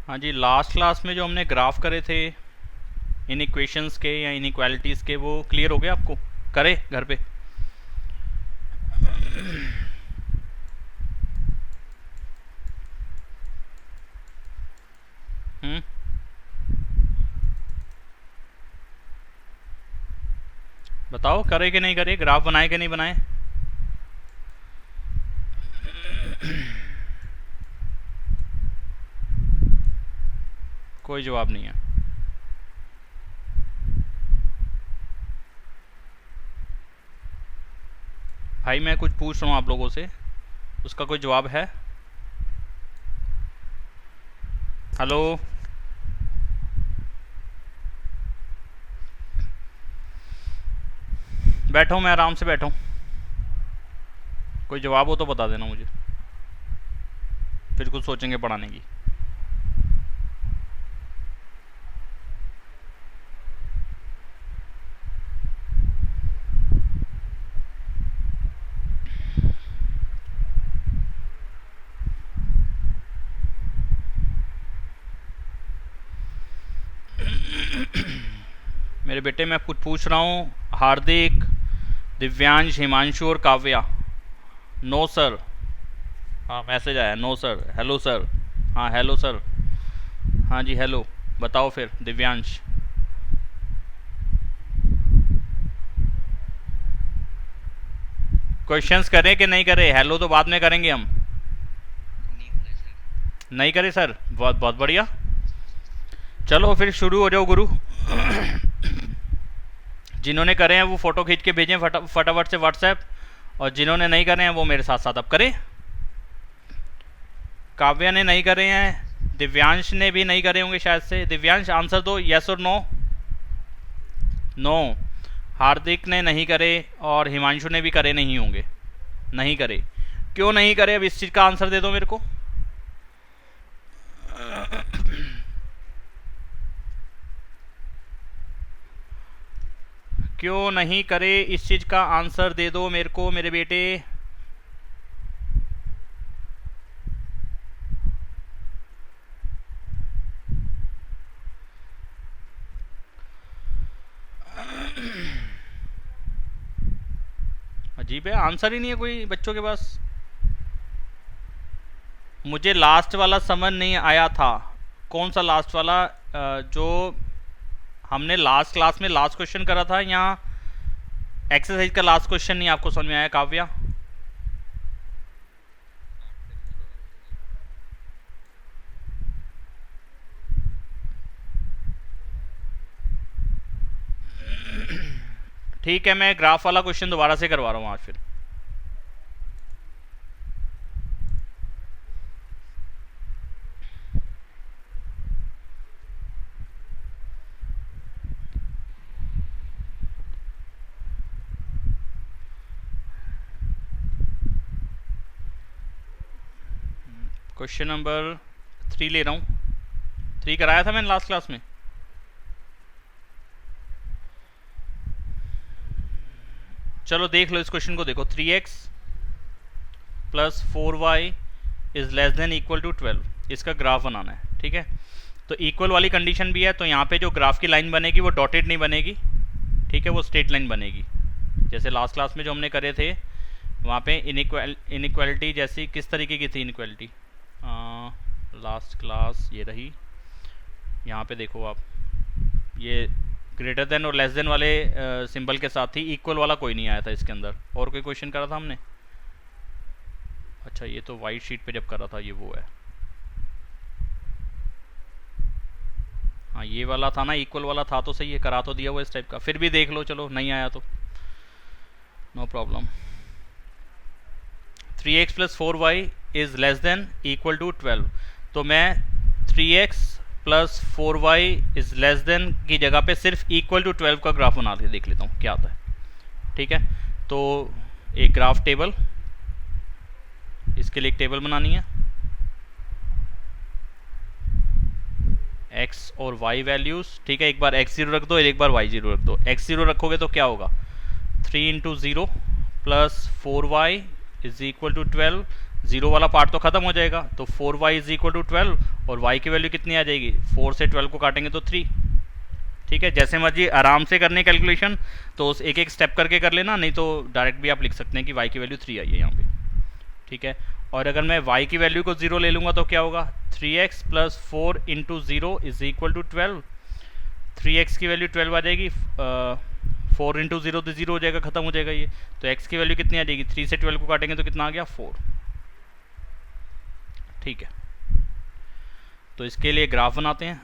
हाँ जी, last class में जो हमने ग्राफ करे थे इन इक्वेशंस के या इन इक्वालिटीज़ के, वो क्लियर हो गया आपको? करे घर पे? हम्म। बताओ, करे कि नहीं करे? ग्राफ बनाए कि नहीं बनाए? कोई जवाब नहीं है। भाई मैं कुछ पूछ रहा हूँ आप लोगों से, उसका कोई जवाब है? हेलो? बैठा हूँ मैं, आराम से बैठा हूँ। कोई जवाब हो तो बता देना मुझे, फिर कुछ सोचेंगे पढ़ाने की। मेरे बेटे मैं कुछ पूछ रहा हूँ। हार्दिक, दिव्यांश, हिमांशु और काव्या। No sir. हाँ, मैसेज आया, नो सर। Hello sir. हाँ हेलो सर। हाँ जी हेलो। बताओ फिर दिव्यांश। क्वेश्चंस करें कि नहीं करें? हेलो तो बाद में करेंगे हम। नहीं करे सर? बहुत बहुत बढ़िया। चलो फिर शुरू हो जाओ गुरु। जिन्होंने करे हैं वो फ़ोटो खींच के भेजें फटाफट से व्हाट्सएप, और जिन्होंने नहीं करे हैं वो मेरे साथ साथ अब करें। काव्या ने नहीं करे हैं, दिव्यांश ने भी नहीं करे होंगे शायद से। दिव्यांश आंसर दो, यस और नो। नो। हार्दिक ने नहीं करे और हिमांशु ने भी करे नहीं होंगे। नहीं करे। क्यों नहीं करे? अब इस चीज़ का आंसर दे दो मेरे को। क्यों नहीं करे, इस चीज़ का आंसर दे दो मेरे को मेरे बेटे। अजीब है, आंसर ही नहीं है कोई बच्चों के पास। मुझे लास्ट वाला समझ नहीं आया था। कौन सा लास्ट वाला? जो हमने लास्ट क्लास में लास्ट क्वेश्चन करा था, या एक्सरसाइज का लास्ट क्वेश्चन नहीं आपको समझ में आया काव्या? ठीक है, मैं ग्राफ वाला क्वेश्चन दोबारा से करवा रहा हूँ आज फिर। क्वेश्चन नंबर 3 ले रहा हूँ। 3 कराया था मैंने लास्ट क्लास में। चलो देख लो इस क्वेश्चन को, देखो 3x plus 4y is less than equal to 12। इसका ग्राफ बनाना है, ठीक है? तो इक्वल वाली कंडीशन भी है, तो यहाँ पे जो ग्राफ की लाइन बनेगी वो डॉटेड नहीं बनेगी, ठीक है? वो स्ट्रेट लाइन बनेगी। जैसे लास्ट क्लास में जो हमने करे थे वहाँ पे इनइक्वालिटी जैसी किस तरीके की थी इनइक्वालिटी? लास्ट क्लास ये रही। यहाँ पे देखो आप, ये ग्रेटर देन और लेस देन वाले सिंबल के साथ ही, इक्वल वाला कोई नहीं आया था इसके अंदर। और कोई क्वेश्चन करा था हमने? अच्छा, ये तो वाइट शीट पे जब करा था, ये वो है। हाँ ये वाला था ना, इक्वल वाला था तो सही है, करा तो दिया हुआ इस टाइप का। फिर भी देख लो, चलो नहीं आया तो no problem. 3x plus 4y is less than equal to 12। तो मैं 3x plus 4y is less then की जगह पे सिर्फ इक्वल टू 12 का ग्राफ बना के देख लेता हूँ क्या आता है, ठीक है? तो एक ग्राफ टेबल, इसके लिए एक टेबल बनानी है। x और y वैल्यूज, ठीक है? एक बार x0 रख दो, एक बार y0 रख दो। x0 रखोगे तो क्या होगा? 3 into 0 plus 4y is equal to 12। Zero वाला पार्ट तो खत्म हो जाएगा, तो 4y इज इक्वल टू 12 और y की वैल्यू कितनी आ जाएगी, 4 से 12 को काटेंगे तो 3। ठीक है, जैसे मर्जी आराम से करने कैलकुलेशन, तो उस एक एक स्टेप करके कर लेना, नहीं तो डायरेक्ट भी आप लिख सकते हैं कि y की वैल्यू 3 आई है यहाँ पे। ठीक है, और अगर मैं y की वैल्यू को 0 ले लूँगा तो क्या होगा, 3x plus 4 into 0 is equal to 12। 3x की वैल्यू 12 आ जाएगी, 4 इंटू 0 तो 0 हो जाएगा, खत्म हो जाएगा ये। तो x की वैल्यू कितनी आ जाएगी, 3 से 12 को काटेंगे तो कितना आ गया, 4। ठीक है, तो इसके लिए ग्राफ बनाते हैं।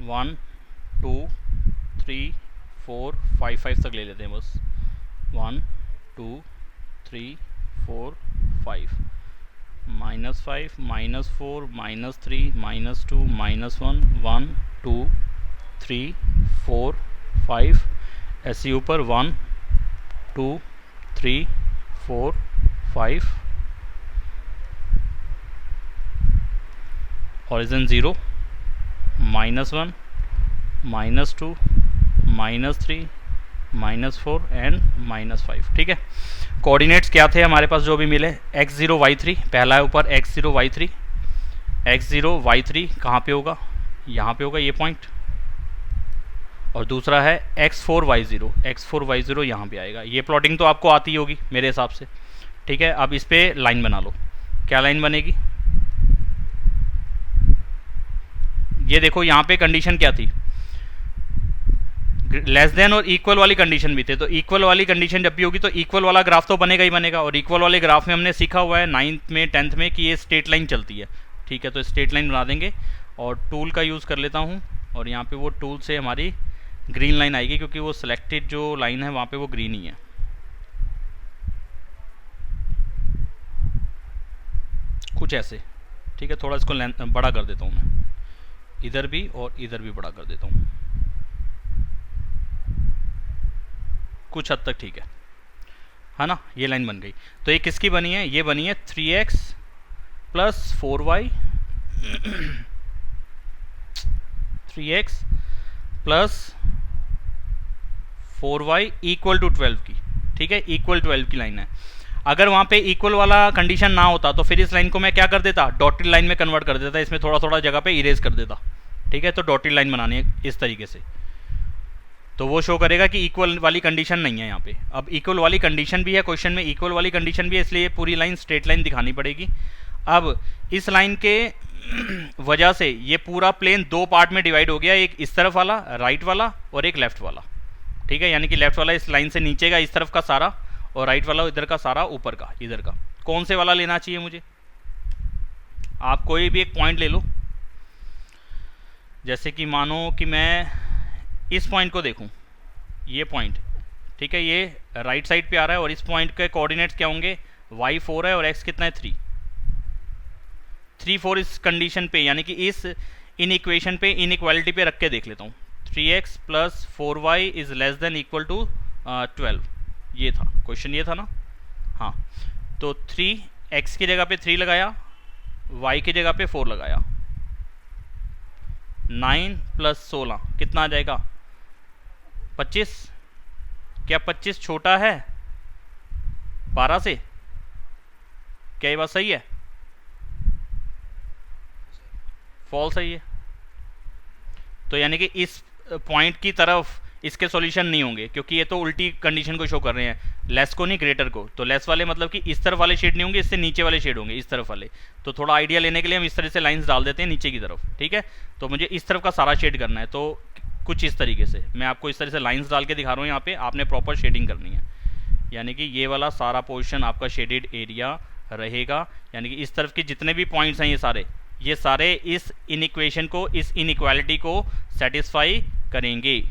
वन 2 3 4 5 5 तक ले लेते हैं बस। 1 2 3 4 5 -5 -4 -3 -2 -1 1 2 3 4 5 ऐसे ऊपर 1 2 3 4 5 ऑरिजिन 0 -1 -2 -3 -4 एंड -5। ठीक है, कोऑर्डिनेट्स क्या थे हमारे पास जो भी मिले, x0 y3 पहला है ऊपर, x0 y3 x0 y3 कहाँ पे होगा, यहाँ पे होगा ये पॉइंट, और दूसरा है x4 y0 यहाँ पे आएगा। ये प्लॉटिंग तो आपको आती होगी मेरे हिसाब से। ठीक है, अब इस पे लाइन बना लो। क्या लाइन बनेगी, ये देखो यहाँ पे कंडीशन क्या थी, लेस देन और इक्वल वाली कंडीशन भी थे। तो इक्वल वाली कंडीशन जब भी होगी तो इक्वल वाला ग्राफ तो बनेगा ही बनेगा, और इक्वल वाले ग्राफ में हमने सीखा हुआ है 9th में 10th में कि ये स्ट्रेट लाइन चलती है। ठीक है, तो स्ट्रेट लाइन बना देंगे, और टूल का यूज़ कर लेता हूँ, और यहाँ पे वो टूल से हमारी ग्रीन लाइन आएगी, क्योंकि वो सिलेक्टेड जो लाइन है वहाँ पे वो ग्रीन ही है। कुछ ऐसे। ठीक है, थोड़ा इसको बड़ा कर देता हूँ मैं, इधर भी और इधर भी बड़ा कर देता हूँ, कुछ हद तक ठीक है ना। ये लाइन बन गई। तो ये किसकी बनी है, ये बनी है 3x plus 4y 3x plus 4y equal to 12 की। ठीक है, इक्वल 12 की लाइन है। अगर वहां पे इक्वल वाला कंडीशन ना होता तो फिर इस लाइन को मैं क्या कर देता, डॉटेड लाइन में कन्वर्ट कर देता, इसमें थोड़ा थोड़ा जगह पे इरेज कर देता। ठीक है, तो डॉटेड लाइन बनानी है इस तरीके से, तो वो शो करेगा कि इक्वल वाली कंडीशन नहीं है यहाँ पे। अब इक्वल वाली कंडीशन भी है, क्वेश्चन में इक्वल वाली कंडीशन भी है, इसलिए पूरी लाइन स्ट्रेट लाइन दिखानी पड़ेगी। अब इस लाइन के वजह से ये पूरा प्लेन दो पार्ट में डिवाइड हो गया, एक इस तरफ वाला राइट वाला और एक लेफ्ट वाला। ठीक है, यानी कि लेफ्ट वाला इस लाइन से नीचे का इस तरफ का सारा, और राइट वाला इधर का सारा ऊपर का इधर का। कौन से वाला लेना चाहिए मुझे, आप कोई भी एक पॉइंट ले लो, जैसे कि मानो कि मैं इस पॉइंट को देखूं, ये पॉइंट। ठीक है, ये राइट साइड पे आ रहा है, और इस पॉइंट के कोऑर्डिनेट्स क्या होंगे, y 4 है और x कितना है 3 3 4 इस कंडीशन पे, यानी कि इस इन इक्वेशन पे इनइक्वालिटी पे रख के देख लेता हूँ। 3x plus 4y is less than equal to 12, ये था क्वेश्चन, ये था ना। हाँ, तो 3x की जगह पे 3 लगाया, y की जगह पे 4 लगाया, 9 प्लस 16 कितना आ जाएगा 25। क्या 25 छोटा है 12 से, क्या ये बात सही है, फॉल्स है ये। तो यानी कि इस पॉइंट की तरफ इसके सॉल्यूशन नहीं होंगे, क्योंकि ये तो उल्टी कंडीशन को शो कर रहे हैं, लेस को नहीं ग्रेटर को। तो लेस वाले मतलब कि इस तरफ वाले शेड नहीं होंगे, इससे नीचे वाले शेड होंगे, इस तरफ वाले। तो थोड़ा आइडिया लेने के लिए हम इस तरह से लाइंस डाल देते हैं नीचे की तरफ। ठीक है, तो मुझे इस तरफ का सारा शेड करना है, तो कुछ इस तरीके से मैं आपको इस तरह से लाइंस डाल के दिखा रहा हूँ। यहाँ पे आपने प्रॉपर शेडिंग करनी है, यानी कि ये वाला सारा पोर्शन आपका शेडेड एरिया रहेगा, यानी कि इस तरफ के जितने भी पॉइंट्स हैं ये सारे इस इनइक्वेशन को, इस इनइक्वालिटी को सेटिस्फाई करेंगे।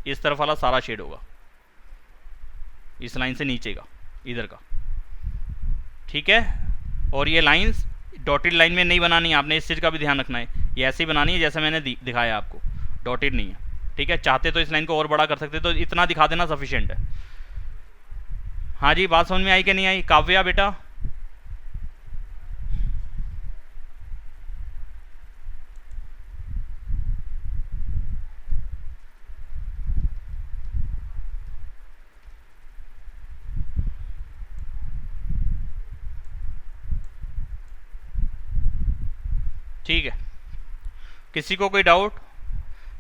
इस तरफ वाला सारा शेड होगा, इस लाइन से नीचे का इधर का। ठीक है, और ये लाइंस डॉटेड लाइन में नहीं बनानी है आपने, इस चीज़ का भी ध्यान रखना है। ये ऐसी बनानी है जैसे मैंने दिखाया आपको, डॉटेड नहीं है। ठीक है, चाहते तो इस लाइन को और बड़ा कर सकते, तो इतना दिखा देना सफिशिएंट है। हाँ जी, बात समझ में आई कि नहीं आई? काव्या बेटा, ठीक है। किसी को कोई डाउट?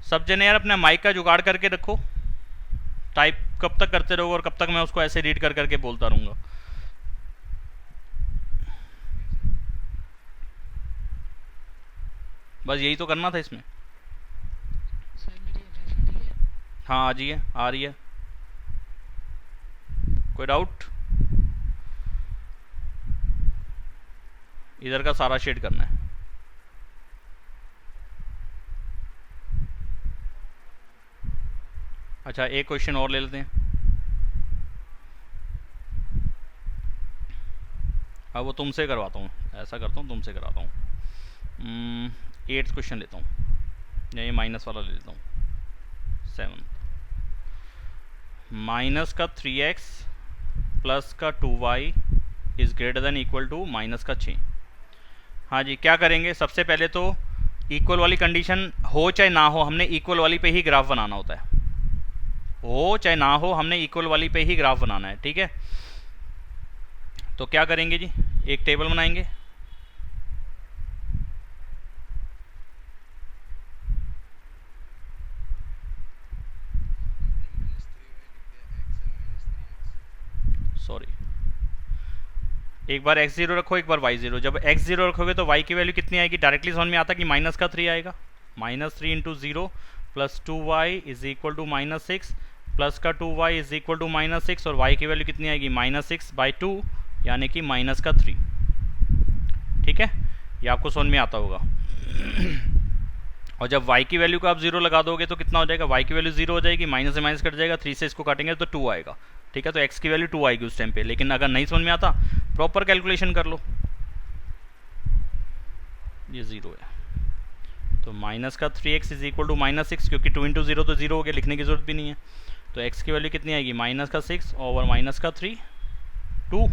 सब जने यार अपना माइक का जुगाड़ करके रखो। टाइप कब तक करते रहोगे और कब तक मैं उसको ऐसे रीड कर करके बोलता रहूँगा? बस यही तो करना था इसमें। हाँ, आ जाइए, आ रही है। कोई डाउट? इधर का सारा शेड करना है। अच्छा, एक क्वेश्चन और ले लेते हैं। अब वो तुमसे करवाता हूँ, ऐसा करता हूँ, तुमसे कराता हूँ। 8th क्वेश्चन लेता हूँ, या ये माइनस वाला ले लेता हूँ। 7 माइनस का 3x प्लस का 2y is greater than equal to minus का 6। हाँ जी, क्या करेंगे? सबसे पहले तो इक्वल वाली कंडीशन हो चाहे ना हो, हमने इक्वल वाली पे ही ग्राफ बनाना होता है। हो चाहे ना हो, हमने इक्वल वाली पे ही ग्राफ बनाना है, ठीक है। तो क्या करेंगे जी? एक टेबल बनाएंगे। सॉरी, एक बार x0 रखो, एक बार y0। जब x0 रखोगे तो y की वैल्यू कितनी आएगी? डायरेक्टली समझ में आता कि माइनस का 3 आएगा। -3 into 0 plus 2y is equal to -6 plus का 2y इज इक्वल टू -6, और y की वैल्यू कितनी आएगी? -6/2 यानी कि माइनस का 3। ठीक है, ये आपको समझ में आता होगा। और जब y की वैल्यू को आप 0 लगा दोगे तो कितना हो जाएगा? y की वैल्यू 0 हो जाएगी, माइनस से माइनस कट जाएगा, 3 से इसको काटेंगे तो 2 आएगा। ठीक है, तो x की वैल्यू 2 आएगी उस टाइम पे। लेकिन अगर नहीं समझ में आता, प्रॉपर कैलकुलेशन कर लो। ये 0 है, तो माइनस का 3x इज इक्वल टू -6, क्योंकि 2 इंटू 0 तो 0 हो गया, लिखने की जरूरत भी नहीं है। तो x की वैल्यू कितनी आएगी? माइनस का 6 ओवर माइनस का 3, 2।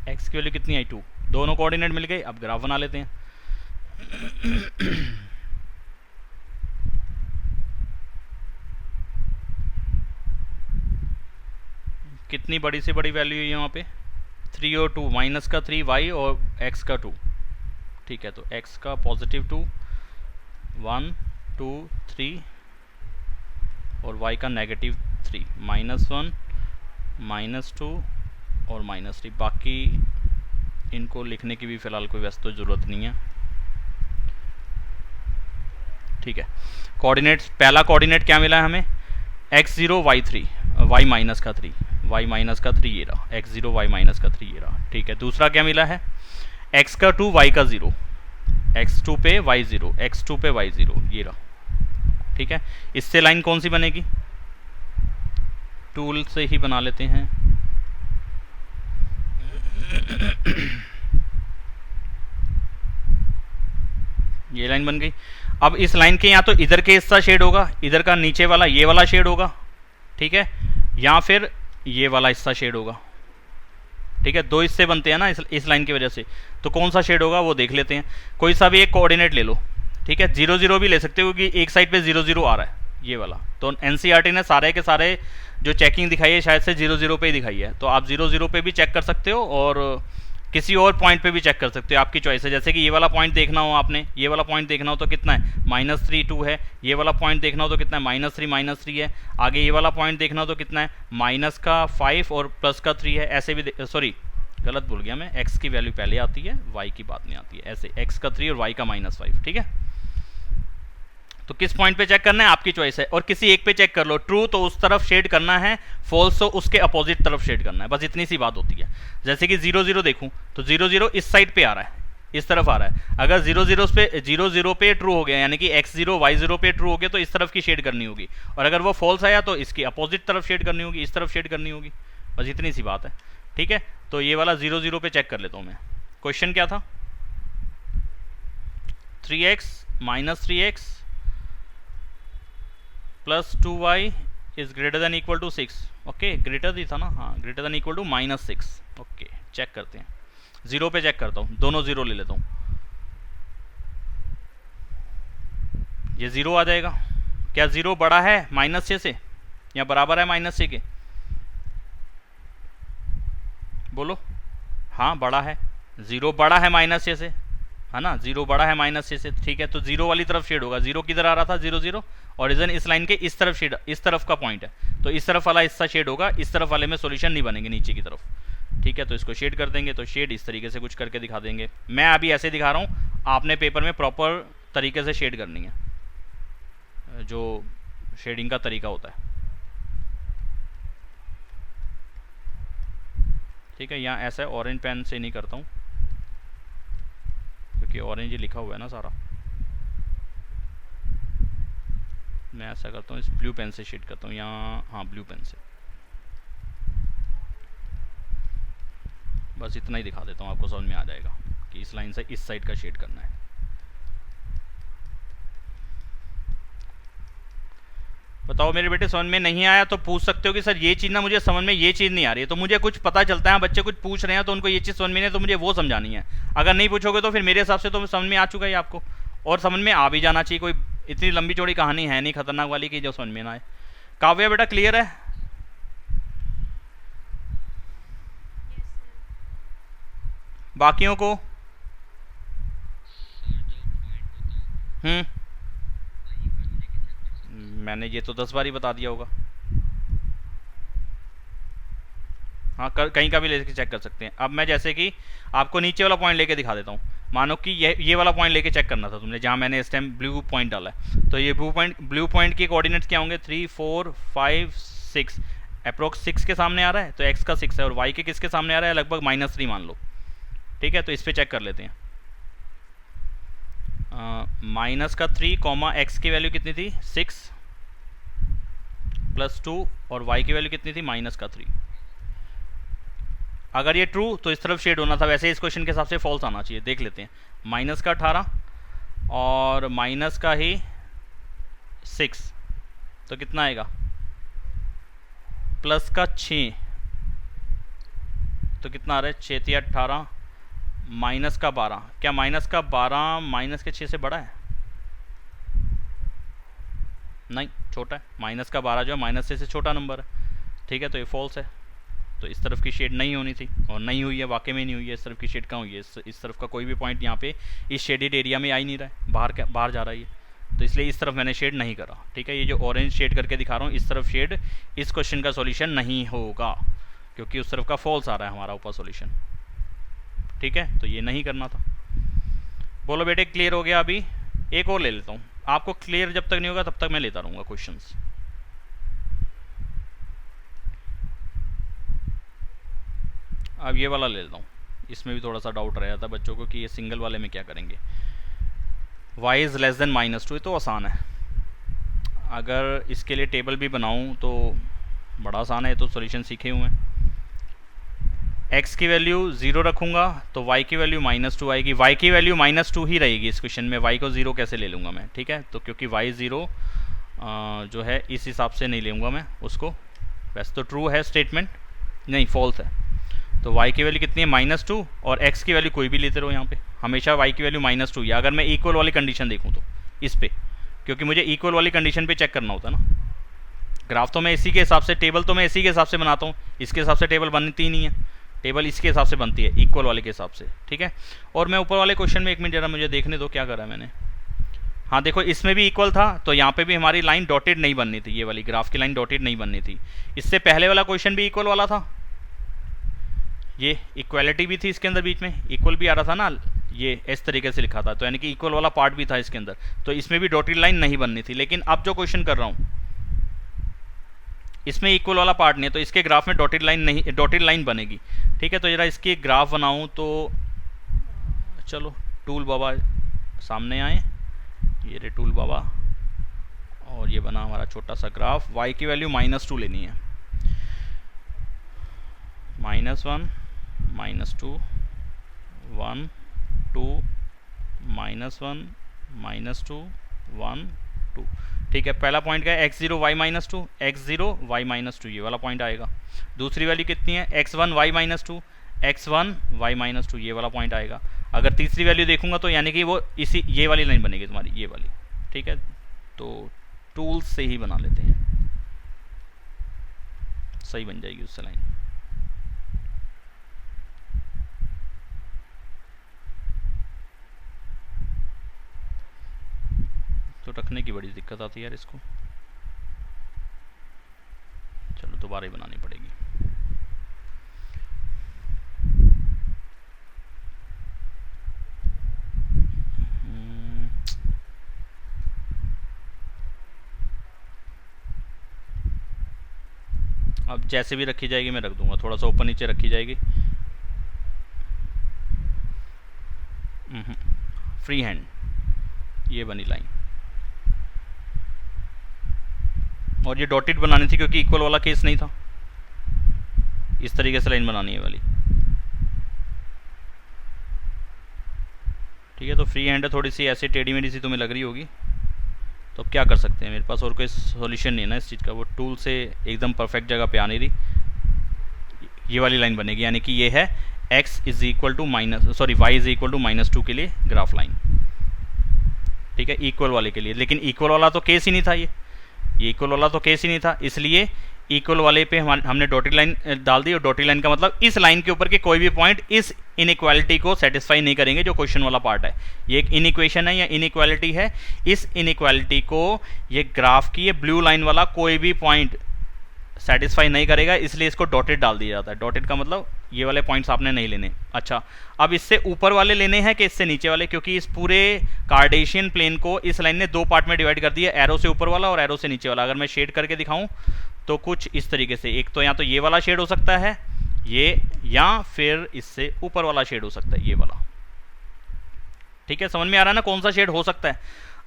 x की वैल्यू कितनी आई? 2। दोनों कोऑर्डिनेट मिल गए। अब ग्राफ बना लेते हैं। कितनी बड़ी से बड़ी वैल्यू है यहाँ पे? 3 और 2, माइनस का 3 y और x का 2। ठीक है, तो x का पॉजिटिव 2, 1 2 3, और y का नेगेटिव 3, -1 -2 और -3। बाकी इनको लिखने की भी फ़िलहाल कोई वैसे तो ज़रूरत नहीं है। ठीक है, कोऑर्डिनेट्स, पहला कोऑर्डिनेट क्या मिला है हमें? x0 y3, y माइनस का 3, y माइनस का 3 ये रहा, x0 y माइनस का 3 ये रहा। ठीक है, दूसरा क्या मिला है? x का 2 y का 0, x2 पे y0, x2 पे y0 ये रहा। ठीक है, इससे लाइन कौन सी बनेगी? टूल से ही बना लेते हैं। ये लाइन बन गई। अब इस लाइन के या तो इधर के हिस्सा शेड होगा, इधर का नीचे वाला ये वाला शेड होगा, ठीक है, या फिर ये वाला हिस्सा शेड होगा। ठीक है, दो हिस्से बनते हैं ना इस लाइन की वजह से, तो कौन सा शेड होगा वो देख लेते हैं। कोई सा भी एक कोऑर्डिनेट ले लो। ठीक है, 0 0 भी ले सकते हो क्योंकि एक साइड पे 0 0 आ रहा है, ये वाला। तो एनसीईआरटी ने सारे के सारे जो चेकिंग दिखाई है शायद से 0 0 पे ही दिखाई है, तो आप 0 0 पे भी चेक कर सकते हो और किसी और पॉइंट पे भी चेक कर सकते हो, आपकी चॉइस है। जैसे कि ये वाला पॉइंट देखना हो आपने, ये वाला पॉइंट देखना हो तो कितना है? -3 2 है। ये वाला पॉइंट देखना हो तो कितना है? -3 -3 है। आगे ये वाला पॉइंट देखना हो तो कितना है? -5 और +3 है। ऐसे भी सॉरी गलत भूल गया मैं, x की वैल्यू पहले आती है, y की बात नहीं आती है। ऐसे x का 3 और y का -5। ठीक है, तो किस पॉइंट पे चेक करना है आपकी चॉइस है, और किसी एक पे चेक कर लो। ट्रू तो उस तरफ शेड करना है, फॉल्स तो उसके अपोजिट तरफ शेड करना है, बस इतनी सी बात होती है। जैसे कि 0 0 देखूं तो 0 0 इस साइड पे आ रहा है, इस तरफ आ रहा है। अगर 0 0 पे ट्रू हो गया, यानी कि x0 y0 पे ट्रू हो गया, तो इस तरफ की शेड करनी होगी, और अगर वो फॉल्स आया तो इसकी अपोजिट तरफ शेड करनी होगी, इस तरफ शेड करनी होगी, बस इतनी सी बात है। ठीक है, तो ये वाला 0 0 पे चेक कर लेता हूं मैं। क्वेश्चन क्या था? 3x -3x plus 2y is greater than equal to 6। Okay, greater ही था ना, हाँ, greater than equal to -6। Okay, check करते हैं, 0 पे चेक करता हूँ, दोनों 0 ले लेता हूँ, ये 0 आ जाएगा। क्या 0 बड़ा है -6 से या बराबर है -6 के? बोलो। हाँ, बड़ा है, 0 बड़ा है -6 से, है ना, 0 बड़ा है -6 से, ठीक है। तो 0 वाली तरफ शेड होगा। 0 किधर आ रहा था? 0 0, ओरिजिन इस लाइन के इस तरफ शेड, इस तरफ का पॉइंट है, तो इस तरफ वाला हिस्सा शेड होगा, इस तरफ वाले में सॉल्यूशन नहीं बनेंगे नीचे की तरफ, ठीक है। तो इसको शेड कर देंगे, तो शेड इस तरीके से कुछ करके दिखा देंगे। मैं अभी ऐसे दिखा रहा हूँ, आपने पेपर में प्रॉपर तरीके से शेड करनी है, जो शेडिंग का तरीका होता है, ठीक है। यहाँ ऐसा ऑरेंज पेन से नहीं करता हूँ, क्योंकि ऑरेंज ही लिखा हुआ है ना सारा। मैं ऐसा करता हूँ, इस ब्लू पेन से शेड करता हूँ यहाँ, हाँ, ब्लू पेन से, बस इतना ही दिखा देता हूँ, आपको समझ में आ जाएगा कि इस लाइन से इस साइड का शेड करना है। बताओ मेरे बेटे, समझ में नहीं आया तो पूछ सकते हो कि सर ये चीज़ ना मुझे समझ में, ये चीज़ नहीं आ रही है। तो मुझे कुछ पता चलता है, बच्चे कुछ पूछ रहे हैं तो उनको ये चीज़ समझ में नहीं है, तो मुझे वो समझानी है। अगर नहीं पूछोगे तो फिर मेरे हिसाब से तो समझ में आ चुका है आपको, और समझ में आ भी जाना चाहिए। कोई इतनी लंबी चौड़ी कहानी है नहीं खतरनाक वाली कि जो समझ में ना आए। काव्या बेटा, क्लियर है? बाकियों को? मैंने ये तो 10 बार ही बता दिया होगा। हाँ, कहीं का भी लेके चेक कर सकते हैं। अब मैं जैसे कि आपको नीचे वाला पॉइंट लेके दिखा देता हूँ। मानो कि ये वाला पॉइंट लेके चेक करना था तुमने, जहाँ मैंने इस टाइम ब्लू पॉइंट डाला है। तो ये ब्लू पॉइंट के कोऑर्डिनेट्स क्या होंगे? 3 4 5 6, अप्रोक्स 6 के सामने आ रहा है, तो x का 6 है, और y के किसके सामने आ रहा है? लगभग -3 मान लो, ठीक है। तो इस पर चेक कर लेते हैं। -3, x की वैल्यू कितनी थी? 6 + 2, और y की वैल्यू कितनी थी? -3। अगर ये ट्रू तो इस तरफ शेड होना था, वैसे इस क्वेश्चन के हिसाब से फॉल्स आना चाहिए। देख लेते हैं, -18 और -6, तो कितना आएगा? +6, तो कितना आ रहा है? 6 × 18, -12। क्या -12 -6 से बड़ा है? नहीं, छोटा है। -12 जो है -6 से छोटा नंबर है, ठीक है। तो ये फॉल्स है, तो इस तरफ की शेड नहीं होनी थी, और नहीं हुई है, वाकई में नहीं हुई है। इस तरफ की शेड कहाँ हुई है? इस तरफ का कोई भी पॉइंट यहाँ पे इस शेडेड एरिया में आ ही नहीं रहा है, बाहर जा रहा है ये, तो इसलिए इस तरफ मैंने शेड नहीं करा, ठीक है। ये जो ऑरेंज शेड करके दिखा रहा हूँ, इस तरफ शेड इस क्वेश्चन का सॉल्यूशन नहीं होगा, क्योंकि उस तरफ का फॉल्स आ रहा है हमारा ऊपर सॉल्यूशन, ठीक है। तो ये नहीं करना था। बोलो बेटे, क्लियर हो गया? अभी एक और ले लेता हूँ, आपको क्लियर जब तक नहीं होगा तब तक मैं लेता रहूँगा क्वेश्चंस। अब ये वाला ले लेता हूँ, इसमें भी थोड़ा सा डाउट रह जाता है बच्चों को कि ये सिंगल वाले में क्या करेंगे। y इज़ लेस देन -2, ये तो आसान है। अगर इसके लिए टेबल भी बनाऊँ तो बड़ा आसान है, तो सॉल्यूशन सीखे हुए हैं। x की वैल्यू 0 रखूँगा तो y की वैल्यू -2 आएगी। y की वैल्यू -2 ही रहेगी इस क्वेश्चन में, y को 0 कैसे ले लूँगा मैं, ठीक है। तो क्योंकि y 0 जो है इस हिसाब से नहीं लूँगा मैं उसको। वैसे तो ट्रू है स्टेटमेंट, नहीं फॉल्स है। तो y की वैल्यू कितनी है? -2, और x की वैल्यू कोई भी लेते रहो यहाँ पे, हमेशा y की वैल्यू -2 या अगर मैं इक्वल वाली कंडीशन देखूँ तो इस पे, क्योंकि मुझे इक्वल वाली कंडीशन पे चेक करना होता है ना। ग्राफ तो मैं इसी के हिसाब से, टेबल तो मैं इसी के हिसाब से बनाता हूँ, इसके हिसाब से टेबल बनती ही नहीं है, टेबल इसके हिसाब से बनती है, इक्वल वाले के हिसाब से, ठीक है। और मैं ऊपर वाले क्वेश्चन में, एक मिनट जरा मुझे देखने दो क्या करा मैंने। हाँ देखो, इसमें भी इक्वल था, तो यहाँ पे भी हमारी लाइन डॉटेड नहीं बननी थी, ये वाली ग्राफ की लाइन डॉटेड नहीं बननी थी। इससे पहले वाला क्वेश्चन भी इक्वल वाला था, ये इक्वालिटी भी थी इसके अंदर, बीच में इक्वल भी आ रहा था ना, ये इस तरीके से लिखा था, तो यानी कि इक्वल वाला पार्ट भी था इसके अंदर, तो इसमें भी डॉटेड लाइन नहीं बननी थी। लेकिन अब जो क्वेश्चन कर रहा हूँ इसमें इक्वल वाला पार्ट नहीं है, तो इसके ग्राफ में डॉटेड लाइन नहीं, डॉटेड लाइन बनेगी, ठीक है। तो जरा इसकी ग्राफ बनाऊँ तो चलो, टूल बाबा सामने आए, ये रे टूल बाबा, और ये बना हमारा छोटा सा ग्राफ। y की वैल्यू -2 लेनी है, -1 -2 1 2 -1 -2 1 2, ठीक है, पहला पॉइंट क्या है, x0 y minus two, x0 y minus two, ये वाला पॉइंट आएगा। दूसरी वैल्यू कितनी है, x1 y minus two, x1 y minus two, ये वाला पॉइंट आएगा। अगर तीसरी वैल्यू देखूंगा तो यानी कि वो इसी ये वाली लाइन बनेगी तुम्हारी, ये वाली। ठीक है, तो टूल्स से ही बना लेते हैं, सही बन जाएगी उससे लाइन। तो रखने की बड़ी दिक्कत आती है यार इसको, चलो दोबारा ही बनानी पड़ेगी। अब जैसे भी रखी जाएगी मैं रख दूंगा, थोड़ा सा ऊपर नीचे रखी जाएगी। फ्री हैंड, ये बनी लाइन, और ये डॉटेड बनानी थी क्योंकि इक्वल वाला केस नहीं था। इस तरीके से लाइन बनानी है वाली। ठीक है, तो फ्री हैंड है, थोड़ी सी ऐसे टेढ़ी मेढ़ी सी तुम्हें लग रही होगी, तो अब क्या कर सकते हैं, मेरे पास और कोई सॉल्यूशन नहीं है ना इस चीज़ का। वो टूल से एकदम परफेक्ट जगह पे आ नहीं रही, ये वाली लाइन बनेगी, यानी कि ये है x is equal to y is equal to -2 के लिए ग्राफ लाइन। ठीक है, इक्वल वाले के लिए, लेकिन इक्वल वाला तो केस ही नहीं था, ये इक्वल वाला तो केस ही नहीं था, इसलिए इक्वल वाले पे हमने डॉटेड लाइन डाल दी। और डॉटेड लाइन का मतलब इस लाइन के ऊपर के कोई भी पॉइंट इस इनइक्वालिटी को सेटिस्फाई नहीं करेंगे, जो क्वेश्चन वाला पार्ट है। ये एक इनइक्वेशन है या इनइक्वालिटी है, इस इनइक्वालिटी को ये ग्राफ की ये ब्लू लाइन वाला कोई भी पॉइंट सेटिस्फाई नहीं करेगा, इसलिए इसको डॉटेड डाल दिया जाता है। डॉटेड का मतलब ये वाले पॉइंट्स आपने नहीं लेने। अच्छा, अब इससे ऊपर वाले लेने हैं कि इससे नीचे वाले, क्योंकि इस पूरे कार्टेशियन प्लेन को इस लाइन ने दो पार्ट में डिवाइड कर दिया, एरो से ऊपर वाला और एरो से नीचे वाला। अगर मैं शेड करके दिखाऊं तो कुछ इस तरीके से, एक तो या तो ये वाला शेड हो सकता है ये, या फिर इससे ऊपर वाला शेड हो सकता है ये वाला। ठीक है, समझ में आ रहा है ना कौन सा शेड हो सकता है।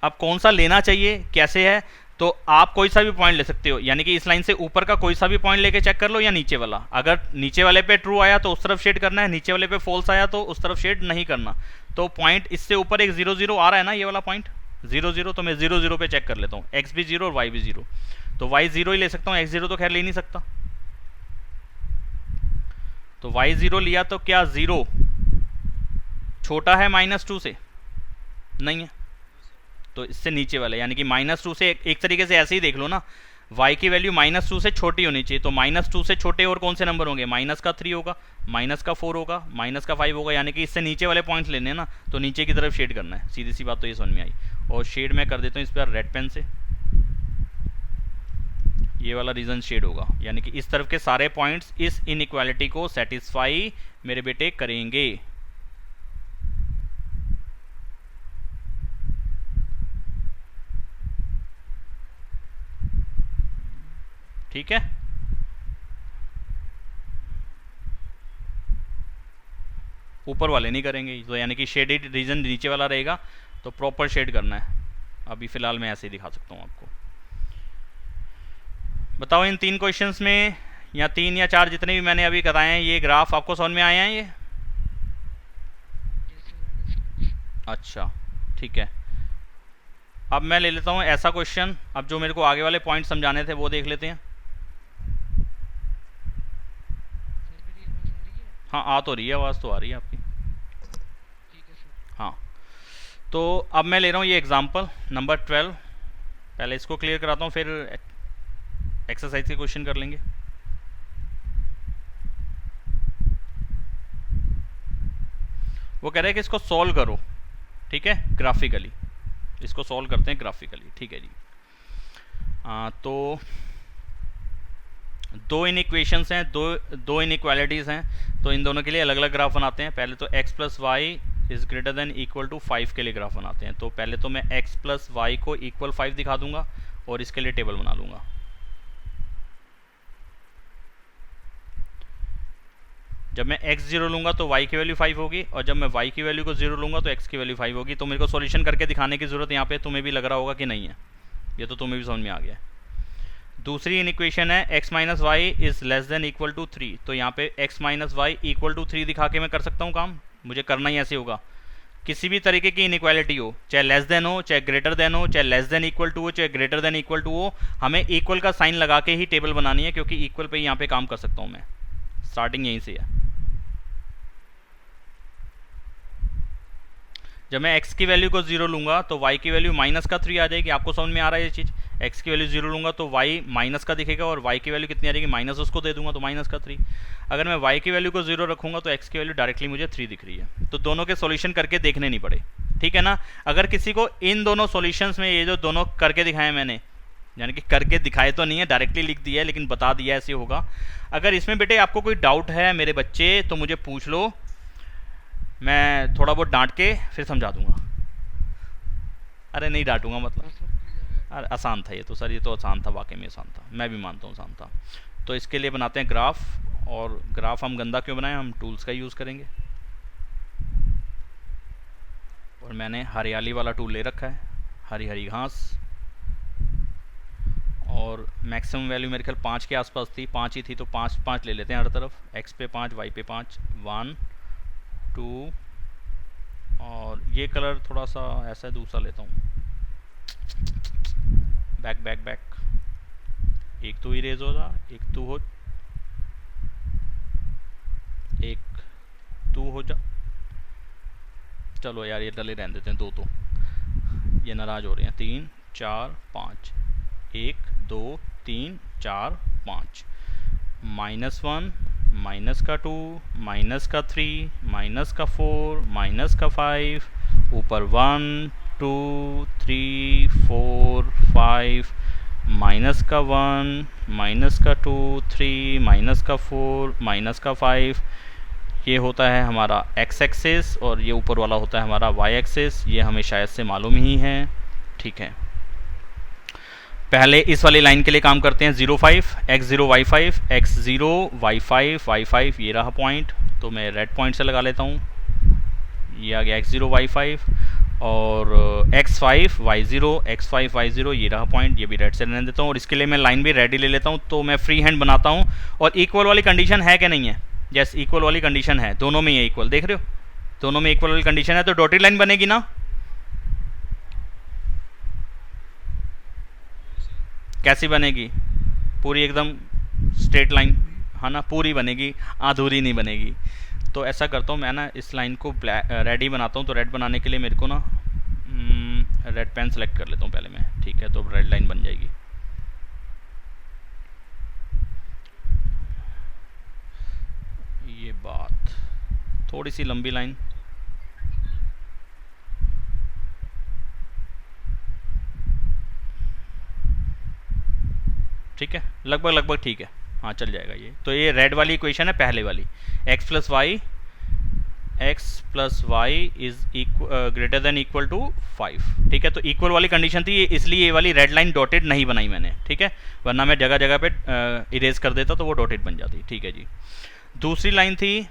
अब कौन सा लेना चाहिए, कैसे है, तो आप कोई सा भी पॉइंट ले सकते हो, यानी कि इस लाइन से ऊपर का कोई सा भी पॉइंट लेके चेक कर लो, या नीचे वाला। अगर नीचे वाले पे ट्रू आया तो उस तरफ शेड करना है, नीचे वाले पे फॉल्स आया तो उस तरफ शेड नहीं करना। तो पॉइंट इससे ऊपर एक 0 0 आ रहा है ना, ये वाला पॉइंट 0 0, तो मैं 0 0 पे चेक कर लेता हूँ। x भी 0 और y भी 0, तो y 0 ही ले सकता हूँ, x 0 तो खैर ले नहीं सकता। तो y 0 लिया तो क्या 0 छोटा है -2 से, नहीं है, तो इससे नीचे वाला, यानी कि -2 से एक तरीके से ऐसे ही देख लो ना, y की वैल्यू -2 से छोटी होनी चाहिए। तो -2 से छोटे और कौन से नंबर होंगे, -3 होगा, -4 होगा, -5 होगा, यानी कि इससे नीचे वाले पॉइंट्स लेने हैं ना, तो नीचे की तरफ शेड करना है। सीधी सी बात तो ये समझ में आई। और शेड मैं कर देता हूँ इस पर रेड पेन से, ये वाला रीजन शेड होगा, यानी कि इस तरफ के सारे पॉइंट्स इस इनइक्वालिटी को सेटिस्फाई मेरे बेटे करेंगे। ठीक है, ऊपर वाले नहीं करेंगे, तो यानी कि शेडेड रीजन नीचे वाला रहेगा, तो प्रॉपर शेड करना है। अभी फिलहाल मैं ऐसे ही दिखा सकता हूँ आपको। बताओ इन 3 क्वेश्चंस में, या 3 या 4 जितने भी मैंने अभी बताए हैं, ये ग्राफ आपको समझ में आए हैं ये? अच्छा, ठीक है। अब मैं ले लेता हूँ ऐसा क्वेश्चन, अब जो मेरे को आगे वाले पॉइंट समझाने थे वो देख लेते हैं। हाँ, आ तो रही है, आवाज़ तो आ रही है आपकी। हाँ, तो अब मैं ले रहा हूँ ये एग्जांपल नंबर 12। पहले इसको क्लियर कराता हूँ, फिर एक्सरसाइज के क्वेश्चन कर लेंगे। वो कह रहे हैं कि इसको सॉल्व करो, ठीक है, ग्राफिकली। इसको सॉल्व करते हैं ग्राफिकली, ठीक है जी। तो दो इनइक्वेशंस हैं, दो इनइक्वालिटीज़ हैं, तो इन दोनों के लिए अलग अलग ग्राफ बनाते हैं। पहले तो x plus y is greater than equal to 5 के लिए ग्राफ बनाते हैं। तो पहले तो मैं x प्लस वाई को इक्वल 5 दिखा दूंगा और इसके लिए टेबल बना लूँगा। जब मैं x 0 लूँगा तो y की वैल्यू 5 होगी, और जब मैं y की वैल्यू को 0 लूँगा तो x की वैल्यू 5 होगी। तो मेरे को सॉल्यूशन करके दिखाने की ज़रूरत यहाँ पे तुम्हें भी लग रहा होगा कि नहीं है, ये तो तुम्हें भी समझ में आ गया है। दूसरी इनइक्वेशन है x minus y is less than equal to 3। तो यहाँ पे x minus y equal to 3 दिखा के मैं कर सकता हूँ काम, मुझे करना ही ऐसे होगा। किसी भी तरीके की इनइक्वालिटी हो, चाहे लेस देन हो, चाहे ग्रेटर देन हो, चाहे लेस देन इक्वल टू हो, चाहे ग्रेटर देन इक्वल टू हो, हमें इक्वल का साइन लगा के ही टेबल बनानी है, क्योंकि इक्वल पे यहाँ पे काम कर सकता हूँ मैं। स्टार्टिंग यहीं से है। जब मैं x की वैल्यू को 0 लूंगा तो y की वैल्यू माइनस का 3 आ जाएगी। आपको समझ में आ रहा है ये चीज़? x की वैल्यू 0 लूंगा तो y माइनस का दिखेगा, और y की वैल्यू कितनी आ जाएगी, माइनस उसको दे दूंगा तो माइनस का 3। अगर मैं y की वैल्यू को 0 रखूंगा तो x की वैल्यू डायरेक्टली मुझे 3 दिख रही है। तो दोनों के सॉल्यूशन करके देखने नहीं पड़े, ठीक है ना। अगर किसी को इन दोनों सॉल्यूशंस में, ये जो दोनों करके दिखाए मैंने, यानी कि करके दिखाए तो नहीं है, डायरेक्टली लिख दिया है, लेकिन बता दिया ऐसे होगा। अगर इसमें बेटे आपको कोई डाउट है मेरे बच्चे तो मुझे पूछ लो, मैं थोड़ा बहुत डांट के फिर समझा दूंगा। अरे नहीं डांटूंगा, मतलब अरे आसान था ये तो सर, ये तो आसान था, वाकई में आसान था, मैं भी मानता हूँ आसान था। तो इसके लिए बनाते हैं ग्राफ, और ग्राफ हम गंदा क्यों बनाएं, हम टूल्स का यूज़ करेंगे। और मैंने हरियाली वाला टूल ले रखा है, हरी हरी घास, और मैक्सिमम वैल्यू मेरे ख्याल 5 के आसपास थी, 5 ही थी, तो 5 ले लेते हैं हर तरफ। x पे 5, y पे 5, 1 2, और ये कलर थोड़ा सा ऐसा है, दूसरा लेता हूँ। बैक बैक बैक, एक तो इरेज हो जा, एक तू हो, एक तू हो जा। चलो यार ये डले रहने देते हैं, दो तो ये नाराज हो रहे हैं। 3 4 5, 1 2 3 4 5, -1, माइनस का 2, माइनस का 3, माइनस का 4, माइनस का 5, ऊपर 1 2 3 4 5, माइनस का 1, माइनस का 2 3, माइनस का 4, माइनस का 5। ये होता है हमारा x एक्सिस, और ये ऊपर वाला होता है हमारा y एक्सिस। ये हमें शायद से मालूम ही है, ठीक है। पहले इस वाली लाइन के लिए काम करते हैं। 0 5, x0 y5, x0 y5 y5, ये रहा पॉइंट, तो मैं रेड पॉइंट से लगा लेता हूँ। ये आ गया x0 y5, और x5 y0 x5 y0, ये रहा पॉइंट, ये भी रेड से रहने देता हूँ। और इसके लिए मैं लाइन भी रेड ही ले लेता हूँ, तो मैं फ्री हैंड बनाता हूँ। और इक्वल वाली कंडीशन है कि नहीं है? यस, इक्वल वाली कंडीशन है, दोनों में ये इक्वल, देख रहे हो, दोनों में इक्वल वाली कंडीशन है, तो डॉटेड लाइन बनेगी ना। कैसी बनेगी? पूरी एकदम स्ट्रेट लाइन, है ना, पूरी बनेगी, अधूरी नहीं बनेगी। तो ऐसा करता हूँ मैं ना, इस लाइन को रेड ही बनाता हूँ। तो रेड बनाने के लिए मेरे को ना रेड पेन सेलेक्ट कर लेता हूँ पहले मैं, ठीक है, तो रेड लाइन बन जाएगी। ये बात थोड़ी सी लंबी लाइन, ठीक है, लगभग ठीक है, हाँ चल जाएगा ये। तो ये रेड वाली इक्वेशन है पहले वाली, x plus y is greater than equal to 5, ठीक है। तो इक्वल वाली कंडीशन थी, इसलिए ये वाली रेड लाइन डॉटेड नहीं बनाई मैंने, ठीक है, वरना मैं जगह जगह पे इरेज कर देता तो वो डॉटेड बन जाती, ठीक है जी। दूसरी लाइन थी,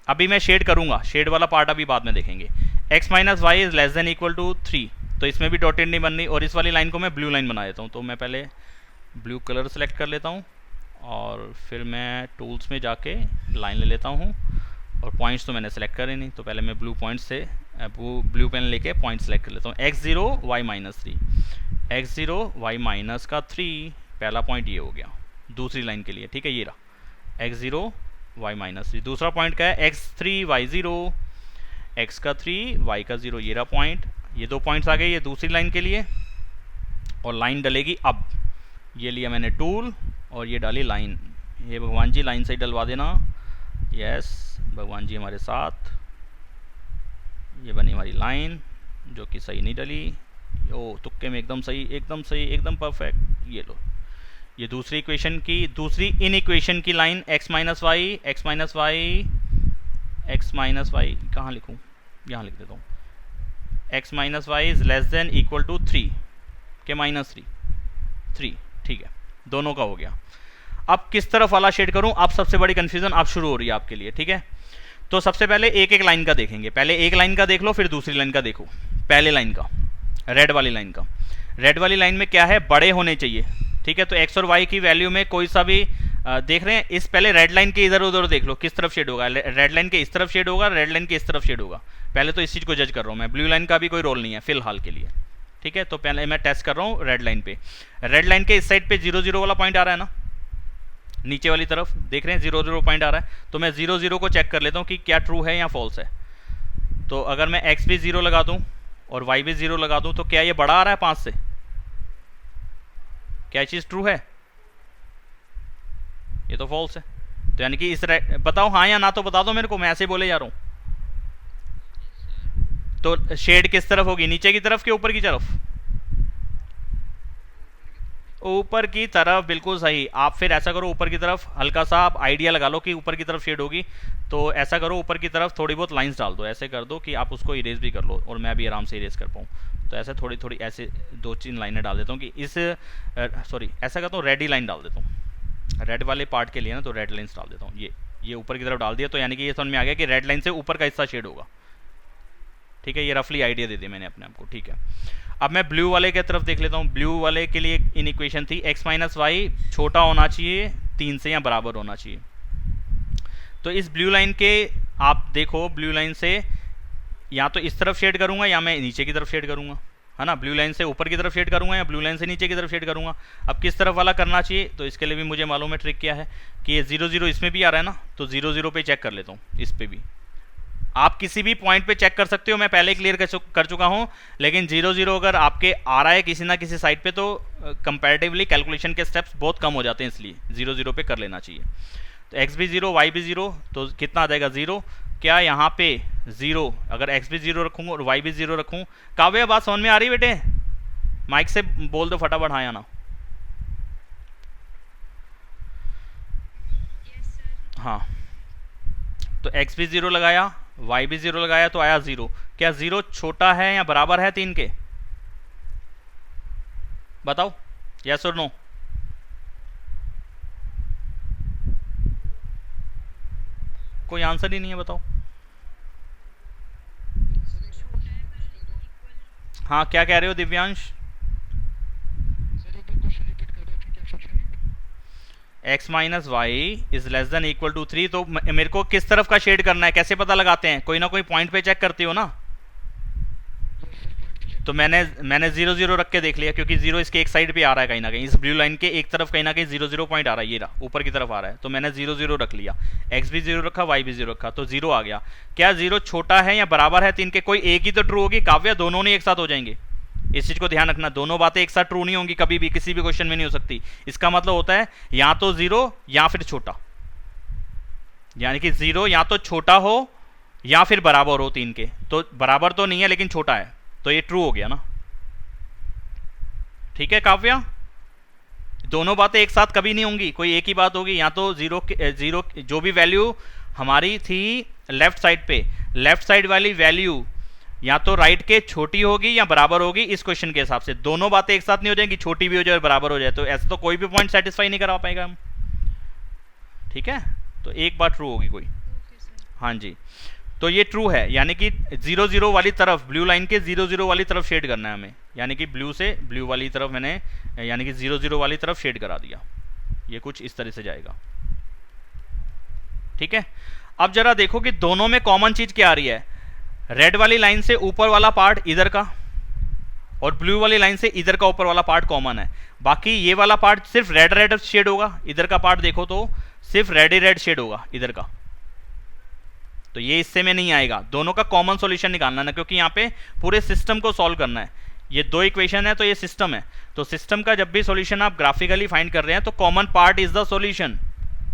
अभी मैं शेड करूंगा, शेड वाला पार्ट अभी बाद में देखेंगे। x minus y is less than equal to 3, तो इसमें भी डॉटेड नहीं बन रही, और इस वाली लाइन को मैं ब्लू लाइन बना देता हूँ। तो मैं पहले ब्लू कलर सेलेक्ट कर लेता हूँ, और फिर मैं टूल्स में जाके लाइन ले लेता हूँ, और पॉइंट्स तो मैंने सेलेक्ट करे नहीं, तो पहले मैं ब्लू पॉइंट से ब्लू पेन लेके पॉइंट सेलेक्ट कर लेता हूँ। x0 y minus 3, x0 y minus का 3, पहला पॉइंट ये हो गया दूसरी लाइन के लिए, ठीक है, ये रहा x0 y माइनस 3। दूसरा पॉइंट क्या है? x3 y0, x का 3 y का 0, ये रहा पॉइंट। ये दो पॉइंट्स आ गए ये दूसरी लाइन के लिए, और लाइन डलेगी अब। ये लिया मैंने टूल और ये डाली लाइन। ये भगवान जी लाइन से ही डलवा देना, यस भगवान जी हमारे साथ। ये बनी हमारी लाइन जो कि सही नहीं डली, ओ तुक्के में एकदम सही, एकदम सही, एकदम परफेक्ट। ये लो, ये दूसरी इक्वेशन की, दूसरी इन इक्वेशन की line x minus y, x minus y, x minus y कहाँ लिखूँ, यहाँ लिख देता हूँ। x minus y is less than equal to 3 के माइनस 3, ठीक है, दोनों का हो गया। अब किस तरफ वाला शेड करूं, अब सबसे बड़ी कंफ्यूजन अब शुरू हो रही है आपके लिए, ठीक है। तो सबसे पहले एक एक लाइन का देखेंगे, पहले एक लाइन का देख लो फिर दूसरी लाइन का देखो। पहले लाइन का, रेड वाली लाइन का, रेड वाली लाइन में क्या है, बड़े होने चाहिए, ठीक है। तो x और y की वैल्यू में कोई सा भी देख रहे हैं, इस पहले रेड लाइन के इधर उधर देख लो किस तरफ शेड होगा। रेड लाइन के इस तरफ शेड होगा, रेड लाइन के इस तरफ शेड होगा। पहले तो इस चीज़ को जज कर रहा हूँ मैं, ब्लू लाइन का भी कोई रोल नहीं है फिलहाल के लिए, ठीक है। तो पहले मैं टेस्ट कर रहा हूँ रेड लाइन पे। रेड लाइन के इस साइड पे 0 0 वाला पॉइंट आ रहा है ना, नीचे वाली तरफ देख रहे हैं 0 0 पॉइंट आ रहा है। तो मैं 0 0 को चेक कर लेता हूँ कि क्या ट्रू है या फॉल्स है। तो अगर मैं एक्स भी 0 लगा दूँ और वाई भी 0 लगा दूँ तो क्या ये बड़ा आ रहा है 5 से? क्या चीज़ ट्रू है? ये तो फॉल्स है। तो यानी कि इस बताओ हाँ या ना, तो बता दो मेरे को, मैं ऐसे बोले जा रहा हूँ। तो शेड किस तरफ होगी, नीचे की तरफ कि ऊपर की तरफ? ऊपर की तरफ, बिल्कुल सही। आप फिर ऐसा करो, ऊपर की तरफ हल्का सा आप आइडिया लगा लो कि ऊपर की तरफ शेड होगी। तो ऐसा करो, ऊपर की तरफ थोड़ी बहुत लाइंस डाल दो, ऐसे कर दो कि आप उसको इरेज भी कर लो और मैं भी आराम से इरेज कर पाऊँ। तो ऐसे थोड़ी थोड़ी ऐसे 2-3 लाइनें डाल देता हूँ कि इस सॉरी ऐसा करता हूँ, रेड ही लाइन डाल देता हूँ रेड वाले पार्ट के लिए ना, तो रेड लाइन्स डाल देता हूँ। ये ऊपर की तरफ डाल दिया, तो यानी कि ये समझ में आ गया कि रेड लाइन से ऊपर का हिस्सा शेड होगा, ठीक है। ये रफली आइडिया दे दिया मैंने अपने आप को, ठीक है। अब मैं ब्लू वाले की तरफ देख लेता हूँ। ब्लू वाले के लिए इन इक्वेशन थी x माइनस वाई छोटा होना चाहिए 3 से या बराबर होना चाहिए। तो इस ब्लू लाइन के आप देखो, ब्लू लाइन से या तो इस तरफ शेड करूंगा या मैं नीचे की तरफ शेड करूंगा, है ना। ब्लू लाइन से ऊपर की तरफ शेड करूंगा या ब्लू लाइन से नीचे की तरफ शेड करूंगा। अब किस तरफ वाला करना चाहिए, तो इसके लिए भी मुझे मालूम है ट्रिक क्या है कि ये 0 0 इसमें भी आ रहा है ना, तो 0 0 पे चेक कर लेता हूँ। इस पे भी आप किसी भी पॉइंट पे चेक कर सकते हो, मैं पहले क्लियर कर चुका हूं। लेकिन 0 0 अगर आपके आ रहा है किसी ना किसी साइड पे, तो कंपैरेटिवली कैलकुलेशन के स्टेप्स बहुत कम हो जाते हैं, इसलिए 0 0 पे कर लेना चाहिए। तो x भी 0 y भी 0, तो कितना आ जाएगा 0। क्या यहाँ पे 0, अगर x भी 0 रखूँ और y भी 0 रखूँ? काव्य बात समझ में आ रही है बेटे? माइक से बोल दो फटाफट हाँ या ना। हाँ, तो x भी 0 लगाया, y भी 0 लगाया, तो आया 0। क्या 0 छोटा है या बराबर है 3 के? बताओ, यस और नो। कोई आंसर ही नहीं है, बताओ। हाँ, क्या कह रहे हो Divyansh? x minus y is less than equal to 3। तो मेरे को किस तरफ का शेड करना है, कैसे पता लगाते हैं? कोई ना कोई पॉइंट पे चेक करते हो ना। तो मैंने 0 0 रख के देख लिया, क्योंकि 0 इसके एक साइड पे आ रहा है कहीं ना कहीं, इस ब्लू लाइन के एक तरफ कहीं ना कहीं 0 0 पॉइंट आ रहा है, ये रहा ऊपर की तरफ आ रहा है। तो मैंने 0 0 रख लिया, x भी 0 रखा, y भी 0 रखा, तो 0 आ गया। क्या 0 छोटा है या बराबर है 3 के? कोई एक ही तो ट्रू होगी। काव्य दोनों नहीं एक साथ हो जाएंगे, इस चीज को ध्यान रखना। दोनों बातें एक साथ ट्रू नहीं होंगी कभी भी, किसी भी क्वेश्चन में नहीं हो सकती। इसका मतलब होता है या तो 0 या फिर छोटा, यानी कि 0 या तो छोटा हो या फिर बराबर हो 3 के। तो बराबर तो नहीं है लेकिन छोटा है, तो ये ट्रू हो गया ना, ठीक है काव्या। दोनों बातें एक साथ कभी नहीं होंगी, कोई एक ही बात होगी। या तो 0 जो भी वैल्यू हमारी थी लेफ्ट साइड पे, लेफ्ट साइड वाली वैल्यू या तो राइट के छोटी होगी या बराबर होगी, इस क्वेश्चन के हिसाब से। दोनों बातें एक साथ नहीं हो जाएंगी, छोटी भी हो जाए और बराबर हो जाए, तो ऐसा तो कोई भी पॉइंट सेटिस्फाई नहीं करा पाएगा हम, ठीक है। तो एक बात ट्रू होगी कोई, हाँ जी। तो ये ट्रू है, यानी कि 0 0 वाली तरफ, ब्लू लाइन के 0 0 वाली तरफ शेड करना है हमें, यानी कि ब्लू से ब्लू वाली तरफ मैंने यानी कि 0 0 वाली तरफ शेड करा दिया। ये कुछ इस तरह से जाएगा, ठीक है। अब जरा देखो कि दोनों में कॉमन चीज क्या आ रही है। रेड वाली लाइन से ऊपर वाला पार्ट इधर का और ब्लू वाली लाइन से इधर का ऊपर वाला पार्ट कॉमन है। बाकी ये वाला पार्ट सिर्फ रेड रेड शेड होगा, इधर का पार्ट देखो तो सिर्फ रेड ही रेड शेड होगा इधर का, तो ये इससे में नहीं आएगा। दोनों का कॉमन सॉल्यूशन निकालना है, क्योंकि यहाँ पे पूरे सिस्टम को सॉल्व करना है। ये 2 इक्वेशन है तो ये सिस्टम है, तो सिस्टम का जब भी सॉल्यूशन आप ग्राफिकली फाइंड कर रहे हैं तो common part is the solution,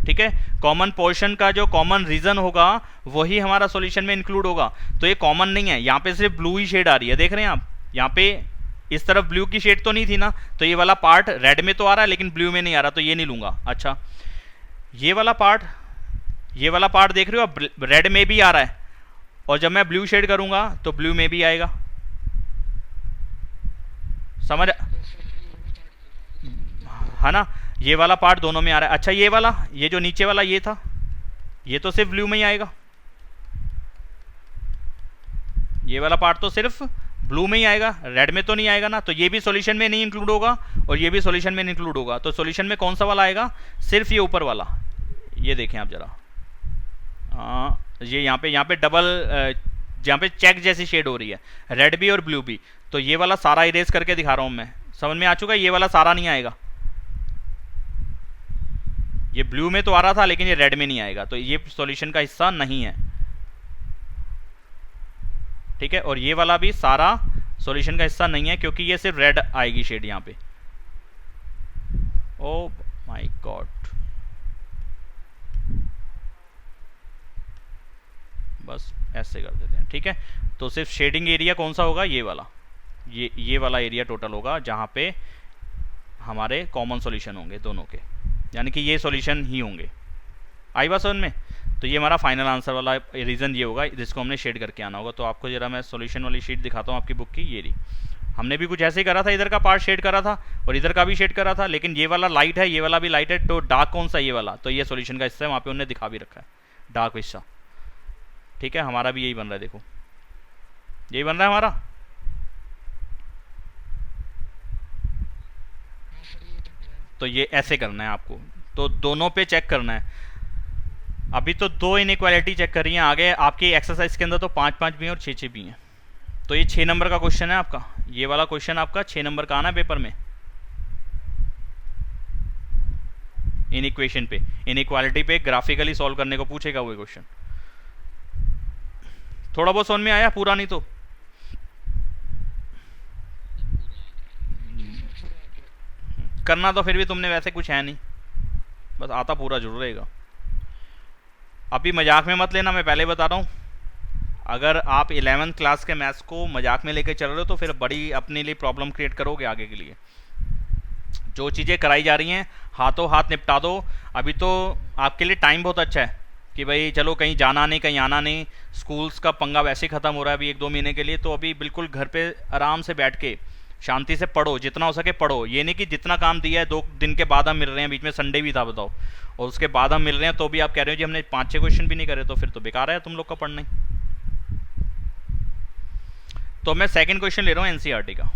ठीक है। कॉमन पोर्शन का जो कॉमन रीजन होगा वही हमारा सॉल्यूशन में इंक्लूड होगा। तो ये कॉमन नहीं है, यहाँ पे सिर्फ ब्लू ही शेड आ रही है, देख रहे हैं आप। यहाँ पे इस तरफ ब्लू की शेड तो नहीं थी ना, तो ये वाला पार्ट रेड में तो आ रहा है लेकिन ब्लू में नहीं आ रहा, तो ये नहीं लूंगा। अच्छा, ये वाला पार्ट देख रहे हो आप, रेड में भी आ रहा है, और जब मैं ब्लू शेड करूंगा तो ब्लू में भी आएगा, समझ है ना। ये वाला पार्ट दोनों में आ रहा है। अच्छा, ये वाला, ये जो नीचे वाला ये था, ये तो सिर्फ ब्लू में ही आएगा, ये वाला पार्ट तो सिर्फ ब्लू में ही आएगा, रेड में तो नहीं आएगा ना, तो ये भी सॉल्यूशन में नहीं इंक्लूड होगा और ये भी सॉल्यूशन में नहीं इंक्लूड होगा। तो सॉल्यूशन में कौन सा वाला आएगा, सिर्फ ये ऊपर वाला। ये देखें आप जरा, ये यहाँ पे डबल, यहाँ पे चेक जैसी शेड हो रही है, रेड भी और ब्लू भी, तो ये वाला सारा इरेज करके दिखा रहा हूँ मैं। समझ में आ चुका है, ये वाला सारा नहीं आएगा। ये ब्लू में तो आ रहा था लेकिन ये रेड में नहीं आएगा, तो ये सॉल्यूशन का हिस्सा नहीं है, ठीक है। और ये वाला भी सारा सॉल्यूशन का हिस्सा नहीं है क्योंकि ये सिर्फ रेड आएगी शेड यहाँ पे। ओ माय गॉड, बस ऐसे कर देते हैं, ठीक है। तो सिर्फ शेडिंग एरिया कौन सा होगा, ये वाला, ये वाला एरिया टोटल होगा जहाँ पे हमारे कॉमन सॉल्यूशन होंगे दोनों के, यानी कि ये सॉल्यूशन ही होंगे। आई बात समझ में। तो ये हमारा फाइनल आंसर वाला रीज़न ये होगा जिसको हमने शेड करके आना होगा। तो आपको जरा मैं सॉल्यूशन वाली शीट दिखाता हूँ आपकी बुक की, ये रही। हमने भी कुछ ऐसे ही करा था, इधर का पार्ट शेड करा था और इधर का भी शेड करा था, लेकिन ये वाला लाइट है, ये वाला भी लाइट है, तो डार्क कौन सा, ये वाला, तो ये सॉल्यूशन का हिस्सा है, वहाँ पे उन्होंने दिखा भी रखा है डार्क हिस्सा, ठीक है। हमारा भी यही बन रहा है, देखो यही बन रहा है हमारा। तो ये ऐसे करना है आपको, तो दोनों पे चेक करना है। अभी तो 2 इनइक्वालिटी चेक कर रही हैं, आगे आपकी एक्सरसाइज के अंदर तो 5-5 भी हैं और 6-6 भी हैं। तो ये 6 नंबर का क्वेश्चन है आपका, ये वाला क्वेश्चन आपका 6 नंबर का आना है पेपर में, इन इक्वेशन पे, इनइक्वालिटी पे ग्राफिकली सॉल्व करने को पूछेगा वो क्वेश्चन। थोड़ा बहुत समझ में आया, पूरा नहीं तो करना तो फिर भी तुमने वैसे कुछ है नहीं, बस आता पूरा जरूर रहेगा। अभी मजाक में मत लेना, मैं पहले बता रहा हूँ, अगर आप 11th क्लास के मैथ्स को मजाक में लेकर चल रहे हो तो फिर बड़ी अपने लिए प्रॉब्लम क्रिएट करोगे आगे के लिए। जो चीज़ें कराई जा रही हैं हाथों हाथ निपटा दो। अभी तो आपके लिए टाइम बहुत अच्छा है कि भाई चलो कहीं जाना नहीं, कहीं आना नहीं, स्कूल्स का पंगा वैसे ही ख़त्म हो रहा है अभी 1-2 महीने के लिए। तो अभी बिल्कुल घर पे आराम से बैठ के शांति से पढ़ो, जितना हो सके पढ़ो। ये नहीं कि जितना काम दिया है 2 दिन के बाद हम मिल रहे हैं, बीच में संडे भी था बताओ, और उसके बाद हम मिल रहे हैं तो भी आप कह रहे हो जी हमने 5-6 क्वेश्चन भी नहीं करे, तो फिर तो बेकार है तुम लोग का पढ़ना ही। तो मैं सेकंड क्वेश्चन ले रहा हूँ एनसीईआरटी का।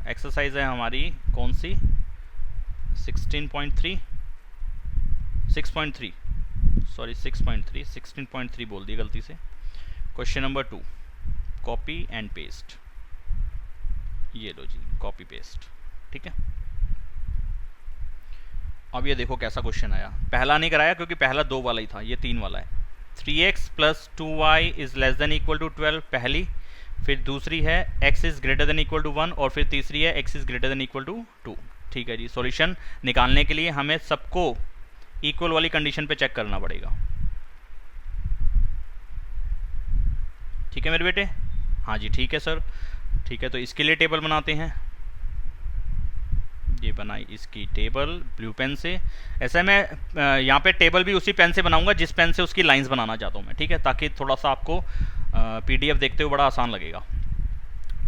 एक्सरसाइज है हमारी कौन सी, 16.3 बोल दी गलती से। Question number 2, copy and paste. ये लो जी, कॉपी पेस्ट, ठीक है। अब ये देखो कैसा क्वेश्चन आया। पहला नहीं कराया क्योंकि पहला 2 वाला ही था, ये 3 वाला है। 3x + 2y is less than equal to 12 पहली, फिर दूसरी है x is greater than equal to 1 और फिर तीसरी है x is greater than equal to 2, ठीक है जी। सॉल्यूशन निकालने के लिए हमें सबको इक्वल वाली कंडीशन पे चेक करना पड़ेगा, ठीक है मेरे बेटे। हाँ जी ठीक है सर, ठीक है। तो इसके लिए टेबल बनाते हैं, ये बनाई इसकी टेबल ब्लू पेन से। ऐसा मैं यहाँ पे टेबल भी उसी पेन से बनाऊंगा जिस पेन से उसकी लाइंस बनाना चाहता हूँ मैं, ठीक है, ताकि थोड़ा सा आपको पीडीएफ देखते हुए बड़ा आसान लगेगा,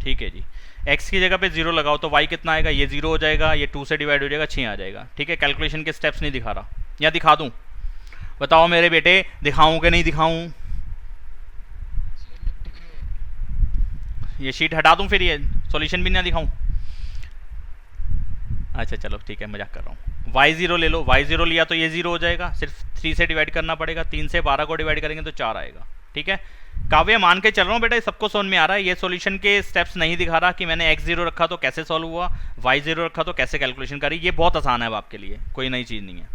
ठीक है जी। x की जगह पे 0 लगाओ तो y कितना आएगा, ये 0 हो जाएगा, ये 2 से डिवाइड हो जाएगा, 6 आ जाएगा, ठीक है। कैलकुलेशन के स्टेप्स नहीं दिखा रहा, या दिखा दूँ, बताओ मेरे बेटे, दिखाऊँ कि नहीं दिखाऊँ? ये शीट हटा दूँ फिर, ये सॉल्यूशन भी ना दिखाऊँ? अच्छा चलो ठीक है, मजाक कर रहा हूँ। y0 ले लो, y0 लिया तो ये 0 हो जाएगा, सिर्फ 3 से डिवाइड करना पड़ेगा, 3 से 12 को डिवाइड करेंगे तो 4 आएगा, ठीक है। काव्य मान के चल रहा हूँ बेटा, सबको समझ में आ रहा है। ये सॉल्यूशन के स्टेप्स नहीं दिखा रहा कि मैंने x0 रखा तो कैसे सॉल्व हुआ, y0 रखा तो कैसे कैलकुलेशन करी। ये बहुत आसान है अब आपके लिए, कोई नई चीज़ नहीं है।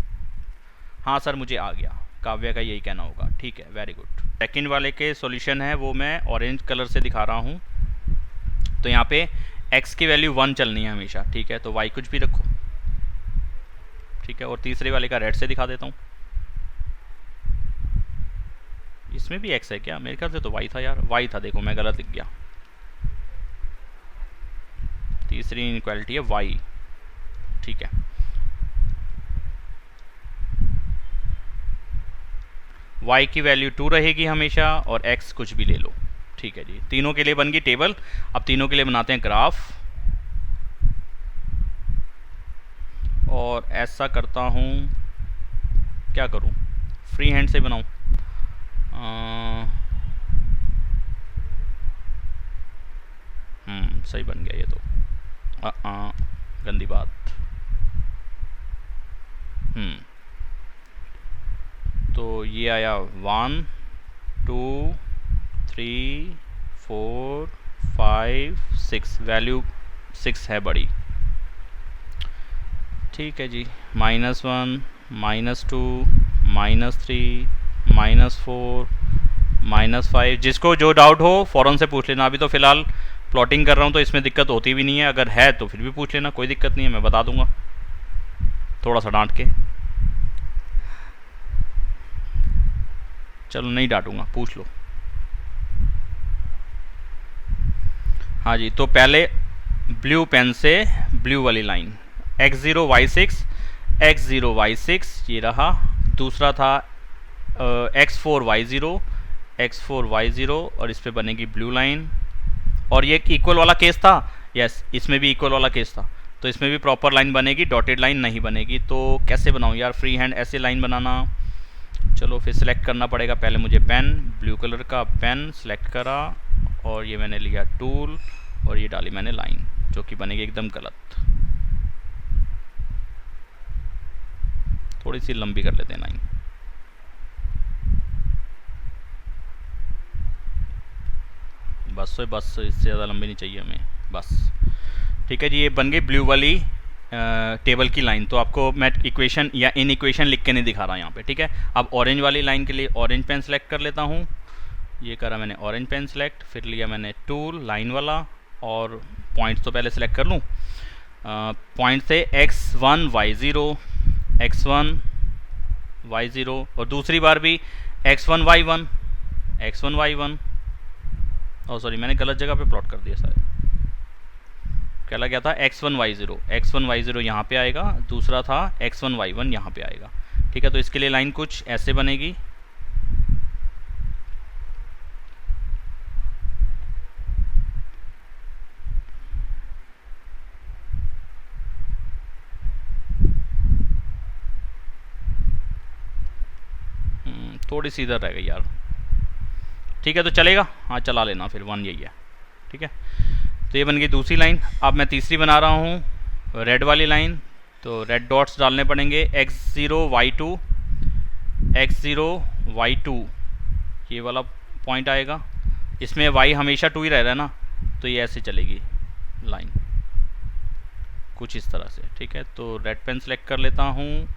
हाँ सर मुझे आ गया, काव्य का यही कहना होगा, ठीक है, वेरी गुड। सेकेंड वाले के सॉल्यूशन है वो मैं ऑरेंज कलर से दिखा रहा हूँ। तो यहाँ पे x की वैल्यू 1 चलनी है हमेशा, ठीक है, तो y कुछ भी रखो, ठीक है। और तीसरे वाले का रेड से दिखा देता हूँ। इसमें भी x है क्या? मेरे ख्याल से तो y था यार, y था, देखो मैं गलत लिख गया। तीसरी इनइक्वालिटी है y, ठीक है। y की वैल्यू 2 रहेगी हमेशा और x कुछ भी ले लो, ठीक है जी। तीनों के लिए बन गई टेबल। अब तीनों के लिए बनाते हैं ग्राफ, और ऐसा करता हूँ, क्या करूँ, फ्री हैंड से बनाऊँ? सही बन गया ये तो। गंदी बात। तो ये आया 1 2 3 4 5 6, वैल्यू 6 है बड़ी। ठीक है जी, -1 -2 -3 -4 -5। जिसको जो डाउट हो फ़ौरन से पूछ लेना। अभी तो फ़िलहाल प्लॉटिंग कर रहा हूँ तो इसमें दिक्कत होती भी नहीं है, अगर है तो फिर भी पूछ लेना, कोई दिक्कत नहीं है, मैं बता दूंगा थोड़ा सा डांट के। चलो नहीं डांटूंगा, पूछ लो। हाँ जी, तो पहले ब्लू पेन से ब्लू वाली line x0 y6 x0 y6 ये रहा। दूसरा था x4 y0 x4 y0 और इस पे बनेगी ब्लू लाइन। और ये इक्वल वाला केस था, यस इसमें भी इक्वल वाला केस था, तो इसमें भी प्रॉपर लाइन बनेगी, डॉटेड लाइन नहीं बनेगी। तो कैसे बनाऊँ यार, फ्री हैंड ऐसे लाइन बनाना। चलो फिर सिलेक्ट करना पड़ेगा पहले मुझे पेन, ब्लू कलर का पेन सिलेक्ट करा और ये मैंने लिया टूल और ये डाली मैंने लाइन, जो कि बनेगी एकदम गलत। थोड़ी सी लंबी कर लेते हैं लाइन। बस इससे ज़्यादा लंबी नहीं चाहिए हमें, बस। ठीक है जी, ये बन गई ब्लू वाली टेबल की लाइन। तो आपको मैं इक्वेशन या इन इक्वेशन लिख के नहीं दिखा रहा यहाँ पे, ठीक है। अब ऑरेंज वाली लाइन के लिए ऑरेंज पेन सेलेक्ट कर लेता हूँ। ये करा मैंने ऑरेंज पेन सेलेक्ट, फिर लिया मैंने टूल लाइन वाला और पॉइंट्स तो पहले सेलेक्ट कर लूँ। पॉइंट से x1 y0 x1 y0 और दूसरी बार भी x1 y1 x1 y1। ओ सॉरी, मैंने गलत जगह पे प्लॉट कर दिया शायद। क्या लग गया था x1 y0 यहाँ पे आएगा, दूसरा था x1 y1 यहाँ पे आएगा। ठीक है, तो इसके लिए लाइन कुछ ऐसे बनेगी। थोड़ी सी इधर रह गई यार। ठीक है, तो चलेगा, हाँ चला लेना, फिर 1 यही है। ठीक है, तो ये बन गई दूसरी लाइन। अब मैं तीसरी बना रहा हूँ रेड वाली लाइन। तो रेड डॉट्स डालने पड़ेंगे, x0 y2 ये वाला पॉइंट आएगा। इसमें y हमेशा 2 ही रह रहा है ना, तो ये ऐसे चलेगी लाइन कुछ इस तरह से। ठीक है, तो रेड पेन सेलेक्ट कर लेता हूँ,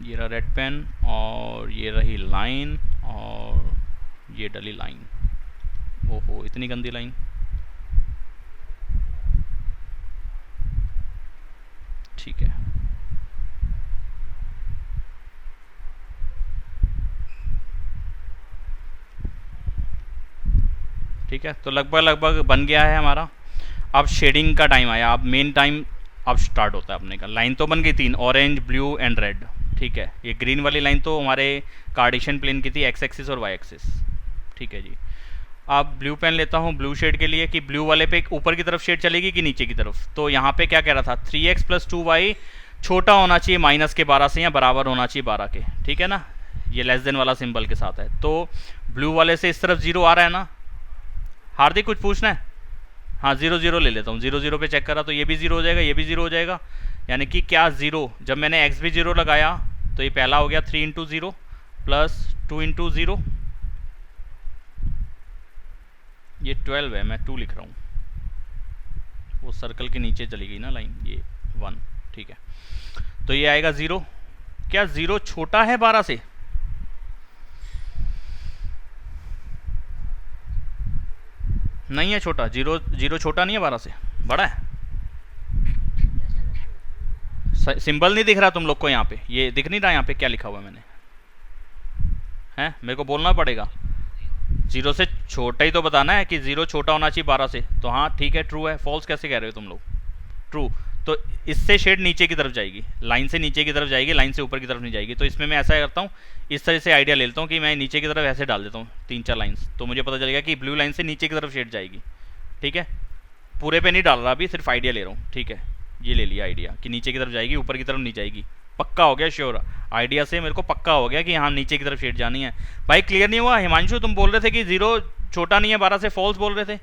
ये रहा रेड पेन और ये रही लाइन और ये डली लाइन। ओहो, इतनी गंदी लाइन। ठीक है, ठीक है, तो लगभग बन गया है हमारा। अब शेडिंग का टाइम आया, अब मेन टाइम अब स्टार्ट होता है अपने का। लाइन तो बन गई 3, ऑरेंज ब्लू एंड रेड। ठीक है, ये ग्रीन वाली लाइन तो हमारे कार्टेशियन प्लेन की थी, एक्स एक्सिस और वाई एक्सिस। ठीक है जी, अब ब्लू पेन लेता हूँ ब्लू शेड के लिए कि ब्लू वाले पे ऊपर की तरफ शेड चलेगी कि नीचे की तरफ। तो यहाँ पे क्या कह रहा था, 3x + 2y छोटा होना चाहिए -12 से या बराबर होना चाहिए 12 के। ठीक है ना, ये लेस देन वाला सिंबल के साथ है। तो ब्लू वाले से इस तरफ 0 आ रहा है ना। हार्दिक कुछ पूछना है? हाँ, 0 0 ले लेता हूँ। 0 0 पे चेक करा तो ये भी 0 हो जाएगा, ये भी 0 हो जाएगा। यानी कि क्या 0, जब मैंने x भी 0 लगाया तो ये पहला हो गया 3 × 0 + 2 × 0, ये 12 है, मैं 2 लिख रहा हूँ, वो सर्कल के नीचे चली गई ना लाइन, ये 1। ठीक है, तो ये आएगा 0। क्या 0 छोटा है 12 से? नहीं है छोटा, 0 छोटा नहीं है 12 से, बड़ा है। सिंबल नहीं दिख रहा तुम लोग को यहाँ पे? ये दिख नहीं रहा यहाँ पे क्या लिखा हुआ मैंने? हैं, मेरे को बोलना पड़ेगा। 0 से छोटा ही तो बताना है कि 0 छोटा होना चाहिए 12 से। तो हाँ ठीक है, ट्रू है। फॉल्स कैसे कह रहे हो तुम लोग? ट्रू। तो इससे शेड नीचे की तरफ जाएगी, लाइन से नीचे की तरफ जाएगी, लाइन से ऊपर की तरफ नहीं जाएगी। तो इसमें मैं ऐसा करता हूँ, इस तरह से आइडिया ले लेता हूँ कि मैं नीचे की तरफ ऐसे डाल देता हूँ 3-4 लाइन्स, तो मुझे पता चलेगा कि ब्लू लाइन से नीचे की तरफ शेड जाएगी। ठीक है, पूरे पे नहीं डाल रहा अभी, सिर्फ आइडिया ले रहा हूँ। ठीक है, ये ले लिया आइडिया कि नीचे की तरफ जाएगी, ऊपर की तरफ नहीं जाएगी। पक्का हो गया, श्योर। आइडिया से मेरे को पक्का हो गया कि हाँ नीचे की तरफ शेड जानी है। भाई क्लियर नहीं हुआ? हिमांशु तुम बोल रहे थे कि 0 छोटा नहीं है 12 से, फॉल्स बोल रहे थे।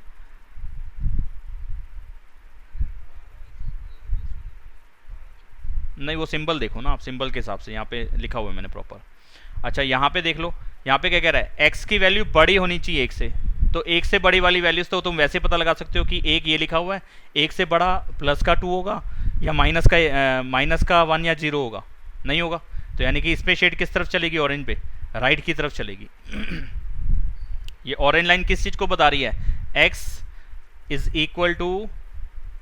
नहीं वो सिंबल देखो ना आप, सिंबल के हिसाब से यहाँ पे लिखा हुआ है मैंने प्रॉपर। अच्छा यहाँ पे देख लो, यहाँ पे क्या कह रहा है, x की वैल्यू बड़ी होनी चाहिए एक से, तो एक से बड़ी वाली वैल्यूज तो तुम वैसे पता लगा सकते हो कि एक ये लिखा हुआ है, एक से बड़ा प्लस का 2 होगा या माइनस का 1 या 0 होगा, नहीं होगा। तो यानी कि इस पे शेड किस तरफ चलेगी, ऑरेंज पे, राइट की तरफ चलेगी। ये ऑरेंज लाइन किस चीज़ को बता रही है, x इज इक्वल टू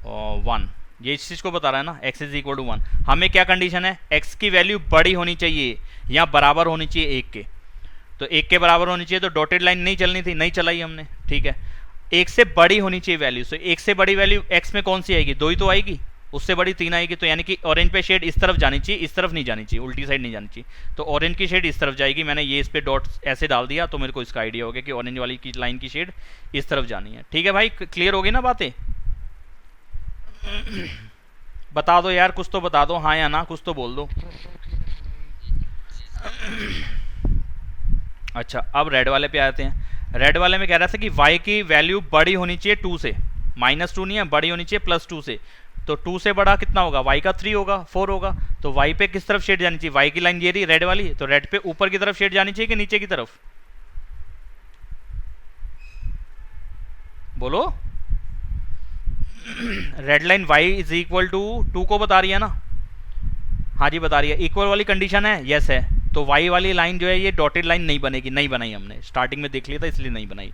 1, ये इस चीज़ को बता रहा है ना, x इज इक्वल टू 1। हमें क्या कंडीशन है, x की वैल्यू बड़ी होनी चाहिए या बराबर होनी चाहिए 1 के, तो 1 के बराबर होनी चाहिए, तो डॉटेड लाइन नहीं चलनी थी, नहीं चलाई हमने, ठीक है। 1 से बड़ी होनी चाहिए वैल्यू, तो 1 से बड़ी वैल्यू x में कौन सी आएगी, 2 ही तो आएगी, उससे बड़ी 3 आएगी, तो यानी कि ऑरेंज पे शेड इस तरफ जानी चाहिए, इस तरफ नहीं जानी चाहिए, उल्टी साइड नहीं जानी चाहिए, तो ऑरेंज की शेड इस तरफ जाएगी। मैंने ये इस पे डॉट ऐसे डाल दिया तो मेरे को इसका आइडिया हो गया कि ऑरेंज वाली की लाइन की शेड इस तरफ जानी है। ठीक है भाई, क्लियर होगी ना बातें? बता दो यार, कुछ तो बता दो, हाँ या ना, कुछ तो बोल दो। अच्छा अब रेड वाले पे आते हैं। रेड वाले में कह रहा था कि y की वैल्यू बड़ी होनी चाहिए 2 से, -2 नहीं है, बड़ी होनी चाहिए +2 से, तो 2 से बड़ा कितना होगा, y का 3 होगा, 4 होगा, तो y पे किस तरफ शेड जानी चाहिए, y की लाइन ये रही रेड वाली, तो रेड पे ऊपर की तरफ शेड जानी चाहिए कि नीचे की तरफ, बोलो। Red line y is equal to 2 को बता रही है ना, हाँ जी बता रही है, इक्वल वाली कंडीशन है, यस है, तो y वाली लाइन जो है ये डॉटेड लाइन नहीं बनेगी, नहीं बनाई हमने, स्टार्टिंग में देख लिया था इसलिए नहीं बनाई।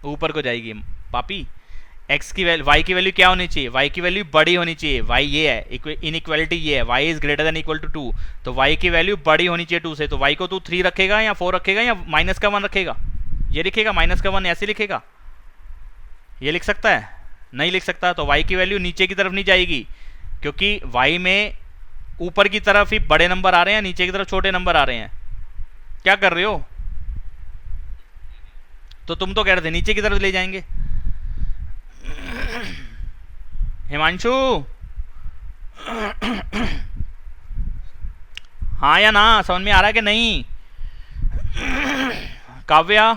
ऊपर को जाएगी पापी, x की वैल्यू, y की वैल्यू क्या होनी चाहिए, y की वैल्यू बड़ी होनी चाहिए, y ये है, इनइक्वालिटी ये है, y is greater than equal to 2, तो y की वैल्यू बड़ी होनी चाहिए 2 से, तो y को तू 3 रखेगा या 4 रखेगा या -1 रखेगा, ये लिखेगा -1 ऐसे लिखेगा, ये लिख सकता है, नहीं लिख सकता, तो y की वैल्यू नीचे की तरफ नहीं जाएगी, क्योंकि y में ऊपर की तरफ ही बड़े नंबर आ रहे हैं, नीचे की तरफ छोटे नंबर आ रहे हैं। क्या कर रहे हो, तो तुम तो कह रहे थे नीचे की तरफ ले जाएंगे। हिमांशु हाँ या ना, समझ में आ रहा है कि नहीं? काव्या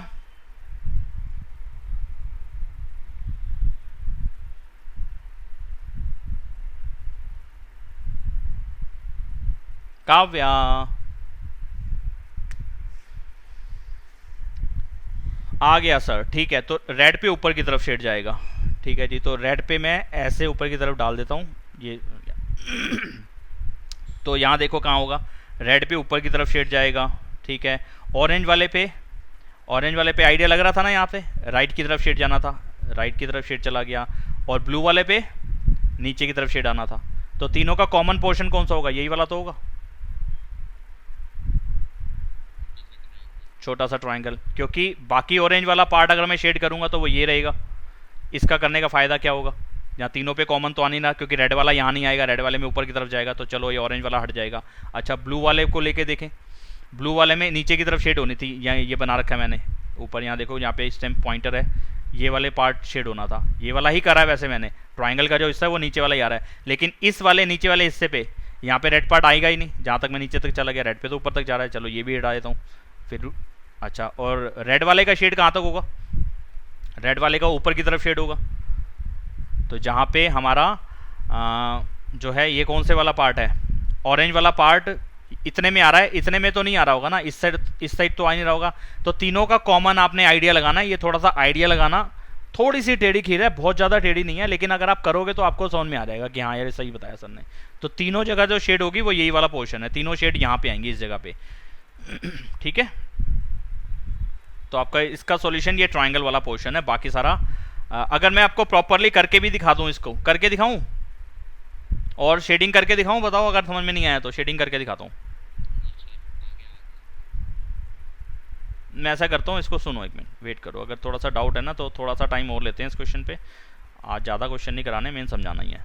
काव्या आ गया सर, ठीक है, तो रेड पे ऊपर की तरफ शेड जाएगा, ठीक है जी, तो रेड पे मैं ऐसे ऊपर की तरफ डाल देता हूँ ये तो यहाँ देखो कहाँ होगा, रेड पे ऊपर की तरफ शेड जाएगा, ठीक है। ऑरेंज वाले पे आइडिया लग रहा था ना, यहाँ पे राइट की तरफ शेड जाना था, राइट की तरफ शेड चला गया, और ब्लू वाले पे नीचे की तरफ शेड आना था, तो तीनों का कॉमन पोर्शन कौन सा होगा, यही वाला तो होगा, छोटा सा ट्रायंगल, क्योंकि बाकी ऑरेंज वाला पार्ट अगर मैं शेड करूंगा तो वो ये रहेगा, इसका करने का फ़ायदा क्या होगा, यहाँ तीनों पे कॉमन तो आनी ना, क्योंकि रेड वाला यहाँ नहीं आएगा, रेड वाले में ऊपर की तरफ जाएगा, तो चलो ये ऑरेंज वाला हट जाएगा। अच्छा ब्लू वाले को लेके देखें, ब्लू वाले में नीचे की तरफ शेड होनी थी, यहाँ ये बना रखा है मैंने ऊपर, यहाँ देखो यहाँ पे इस टाइम पॉइंटर है, ये वाले पार्ट शेड होना था, ये वाला ही करा है वैसे मैंने, ट्राइंगल का जो हिस्सा है वो नीचे वाला ही आ रहा है, लेकिन इस वाले नीचे वाले हिस्से पे यहाँ पे रेड पार्ट आएगा ही नहीं, जहाँ तक मैं नीचे तक चला गया, रेड पे तो ऊपर तक जा रहा है, चलो ये भी हटा देता हूँ फिर। अच्छा और रेड वाले का शेड कहाँ तक होगा, रेड वाले का ऊपर की तरफ शेड होगा, तो जहाँ पे हमारा जो है ये कौन से वाला पार्ट है, ऑरेंज वाला पार्ट इतने में आ रहा है, इतने में तो नहीं आ रहा होगा ना, इस साइड तो आ नहीं रहा होगा, तो तीनों का कॉमन आपने आइडिया लगाना, ये थोड़ा सा आइडिया लगाना, थोड़ी सी टेढ़ी खीर है, बहुत ज़्यादा टेढ़ी नहीं है, लेकिन अगर आप करोगे तो आपको समझ में आ जाएगा कि हाँ यार सही बताया सर ने। तो तीनों जगह जो शेड होगी वो यही वाला पोर्शन है, तीनों शेड यहाँ पे आएंगी इस जगह पे, ठीक है। तो आपका इसका सॉल्यूशन ये ट्रायंगल वाला पोर्शन है, बाकी सारा अगर मैं आपको प्रॉपरली करके भी दिखा दूं, इसको करके दिखाऊं और शेडिंग करके दिखाऊं, बताओ अगर समझ में नहीं आया तो शेडिंग करके दिखाता हूं। मैं ऐसा करता हूं, इसको सुनो एक मिनट, वेट करो, अगर थोड़ा सा डाउट है ना तो थोड़ा सा टाइम और लेते हैं इस क्वेश्चन पे, आज ज़्यादा क्वेश्चन नहीं कराने, मेन समझाना ही है।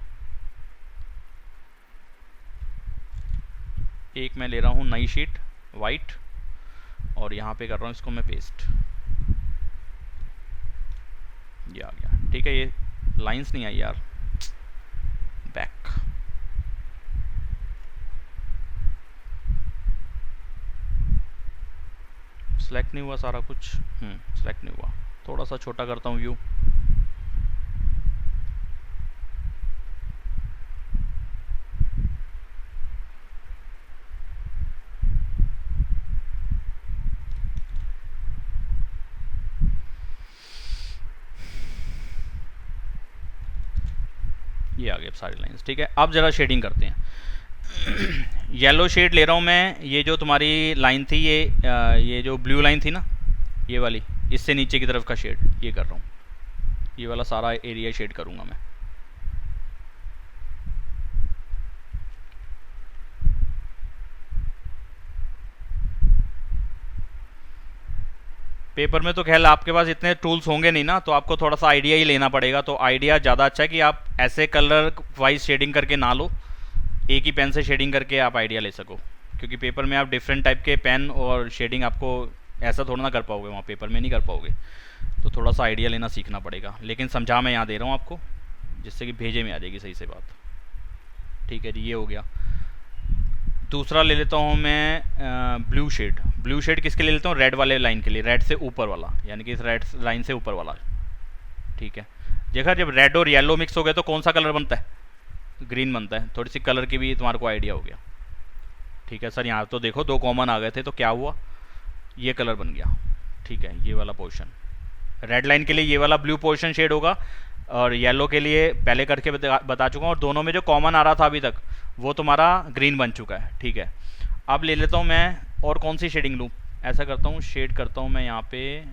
एक मैं ले रहा हूँ नई शीट वाइट और यहाँ पे कर रहा हूँ इसको मैं पेस्ट, ये आ गया, ठीक है। ये लाइंस नहीं आई यार, बैक, सेलेक्ट नहीं हुआ सारा कुछ, सेलेक्ट नहीं हुआ, थोड़ा सा छोटा करता हूँ व्यू, ये आ गए सारी लाइंस, ठीक है। अब ज़रा शेडिंग करते हैं। येलो शेड ले रहा हूँ मैं, ये जो तुम्हारी लाइन थी ये जो ब्लू लाइन थी ना, ये वाली, इससे नीचे की तरफ का शेड ये कर रहा हूँ, ये वाला सारा एरिया शेड करूँगा मैं। पेपर में तो खैर आपके पास इतने टूल्स होंगे नहीं ना, तो आपको थोड़ा सा आइडिया ही लेना पड़ेगा। तो आइडिया ज़्यादा अच्छा है कि आप ऐसे कलर वाइज शेडिंग करके ना लो, एक ही पेन से शेडिंग करके आप आइडिया ले सको, क्योंकि पेपर में आप डिफरेंट टाइप के पेन और शेडिंग आपको ऐसा थोड़ा ना कर पाओगे, वहाँ पेपर में नहीं कर पाओगे। तो थोड़ा सा आइडिया लेना सीखना पड़ेगा, लेकिन समझा मैं यहाँ दे रहा हूँ आपको, जिससे कि भेजे में आ जाएगी सही से बात। ठीक है जी, ये हो गया। दूसरा ले लेता हूँ मैं ब्लू शेड। ब्लू शेड किसके ले लेता हूँ? रेड वाले लाइन के लिए, रेड से ऊपर वाला, यानी कि इस रेड लाइन से ऊपर वाला। ठीक है, देखा जब रेड और येलो मिक्स हो गए तो कौन सा कलर बनता है? ग्रीन बनता है। थोड़ी सी कलर की भी तुम्हारे को आइडिया हो गया। ठीक है सर, यहाँ तो देखो दो कॉमन आ गए थे, तो क्या हुआ, ये कलर बन गया। ठीक है, ये वाला पोर्शन रेड लाइन के लिए ये वाला ब्लू पोर्शन शेड होगा, और येलो के लिए पहले करके बता चुका हूँ, और दोनों में जो कॉमन आ रहा था अभी तक वो तुम्हारा ग्रीन बन चुका है। ठीक है, अब ले लेता हूँ मैं और कौन सी शेडिंग लूँ? ऐसा करता हूँ, शेड करता हूँ मैं यहाँ पे,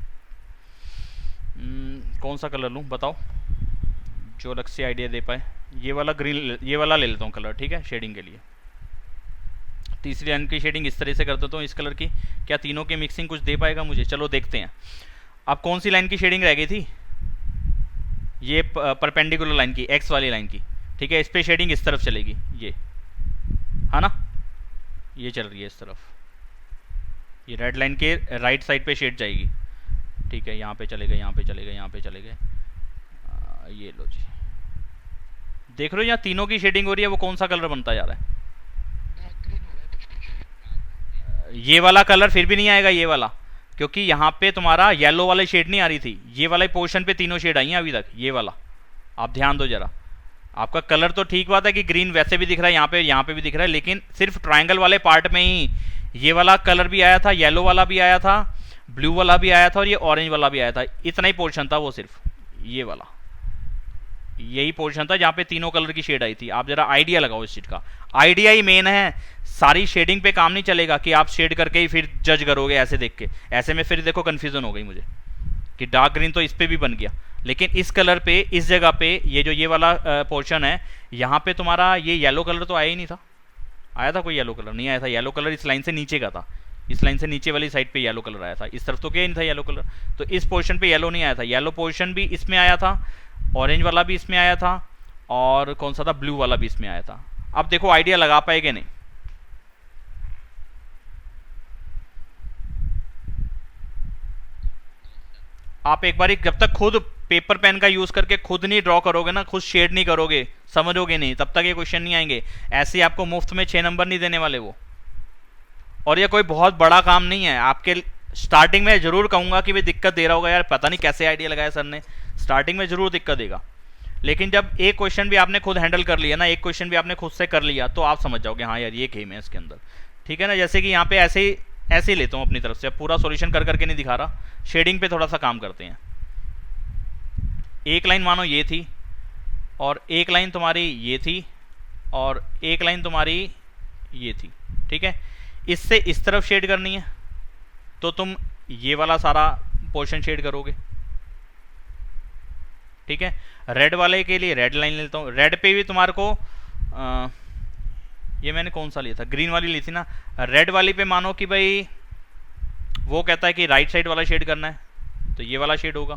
कौन सा कलर लूँ बताओ, जो अलग से आइडिया दे पाए। ये वाला ग्रीन, ये वाला ले लेता हूँ कलर, ठीक है, शेडिंग के लिए। तीसरी लाइन की शेडिंग इस तरह से कर देता हूँ इस कलर की। क्या तीनों की मिक्सिंग कुछ दे पाएगा मुझे? चलो देखते हैं। अब कौन सी लाइन की शेडिंग रह गई थी? ये परपेंडिकुलर लाइन की, एक्स वाली लाइन की। ठीक है, इस पे शेडिंग इस तरफ चलेगी, ये है ना, ये चल रही है इस तरफ, ये रेड लाइन के राइट साइड पे शेड जाएगी। ठीक है, यहाँ पे चले गए, यहाँ पे चले गए, यहाँ पे चले गए, ये लो जी, देख रहे हो यहाँ तीनों की शेडिंग हो रही है। वो कौन सा कलर बनता जा रहा है? ये वाला कलर फिर भी नहीं आएगा, ये वाला, क्योंकि यहाँ पे तुम्हारा येलो वाली शेड नहीं आ रही थी, ये वाले पोर्शन पे तीनों शेड आई हैं अभी तक। ये वाला आप ध्यान दो जरा, आपका कलर तो ठीक बात है कि ग्रीन वैसे भी दिख रहा है, यहाँ पे भी दिख रहा है, लेकिन सिर्फ ट्रायंगल वाले पार्ट में ही ये वाला कलर भी आया था, येलो वाला भी आया था, ब्लू वाला भी आया था, और ये ऑरेंज वाला भी आया था। इतना ही पोर्शन था वो, सिर्फ ये वाला, यही पोर्शन था जहाँ पे तीनों कलर की शेड आई थी। आप जरा आइडिया लगाओ इस चीज का, आइडिया ही मेन है। सारी शेडिंग पे काम नहीं चलेगा कि आप शेड करके ही फिर जज करोगे ऐसे देख के। ऐसे में फिर देखो कंफ्यूजन हो गई मुझे कि डार्क ग्रीन तो इस पे भी बन गया, लेकिन इस कलर पे, इस जगह पे, ये जो ये वाला पोर्शन है, यहाँ पे तुम्हारा ये येलो कलर तो आया ही नहीं था। आया था कोई येलो कलर? नहीं आया था। येलो कलर इस लाइन से नीचे का था, इस लाइन से नीचे वाली साइड पे येलो कलर आया था, इस तरफ तो क्या नहीं था येलो कलर। तो इस पोर्शन पे येलो नहीं आया था। येलो पोर्शन भी इसमें आया था, ऑरेंज वाला भी इसमें आया था, और कौन सा था, ब्लू वाला भी इसमें आया था। अब देखो आइडिया लगा पाएगा नहीं। आप एक बार, जब तक खुद पेपर पेन का यूज करके खुद नहीं ड्रॉ करोगे ना, खुद शेड नहीं करोगे, समझोगे नहीं, तब तक ये क्वेश्चन नहीं आएंगे। ऐसे आपको मुफ्त में 6 नंबर नहीं देने वाले वो। और ये कोई बहुत बड़ा काम नहीं है आपके। स्टार्टिंग में जरूर कहूंगा कि भाई दिक्कत दे रहा होगा, यार पता नहीं कैसे आइडिया लगाया सर ने। स्टार्टिंग में जरूर दिक्कत देगा, लेकिन जब एक क्वेश्चन भी आपने खुद हैंडल कर लिया ना, एक क्वेश्चन भी आपने खुद से कर लिया, तो आप समझ जाओगे हाँ यार ये गेम है इसके अंदर। ठीक है ना, जैसे कि यहाँ पे ऐसे ही लेता हूँ अपनी तरफ से। अब पूरा सॉल्यूशन कर करके नहीं दिखा रहा, शेडिंग पे थोड़ा सा काम करते हैं। एक लाइन मानो ये थी, और एक लाइन तुम्हारी ये थी, और एक लाइन तुम्हारी ये थी। ठीक है, इससे इस तरफ शेड करनी है, तो तुम ये वाला सारा पोर्शन शेड करोगे। ठीक है, रेड वाले के लिए रेड लाइन लेता हूँ। रेड पे भी तुम्हारे को ये मैंने कौन सा लिया था, ग्रीन वाली ली थी ना। रेड वाली पे मानो कि भाई वो कहता है कि राइट साइड वाला शेड करना है, तो ये वाला शेड होगा।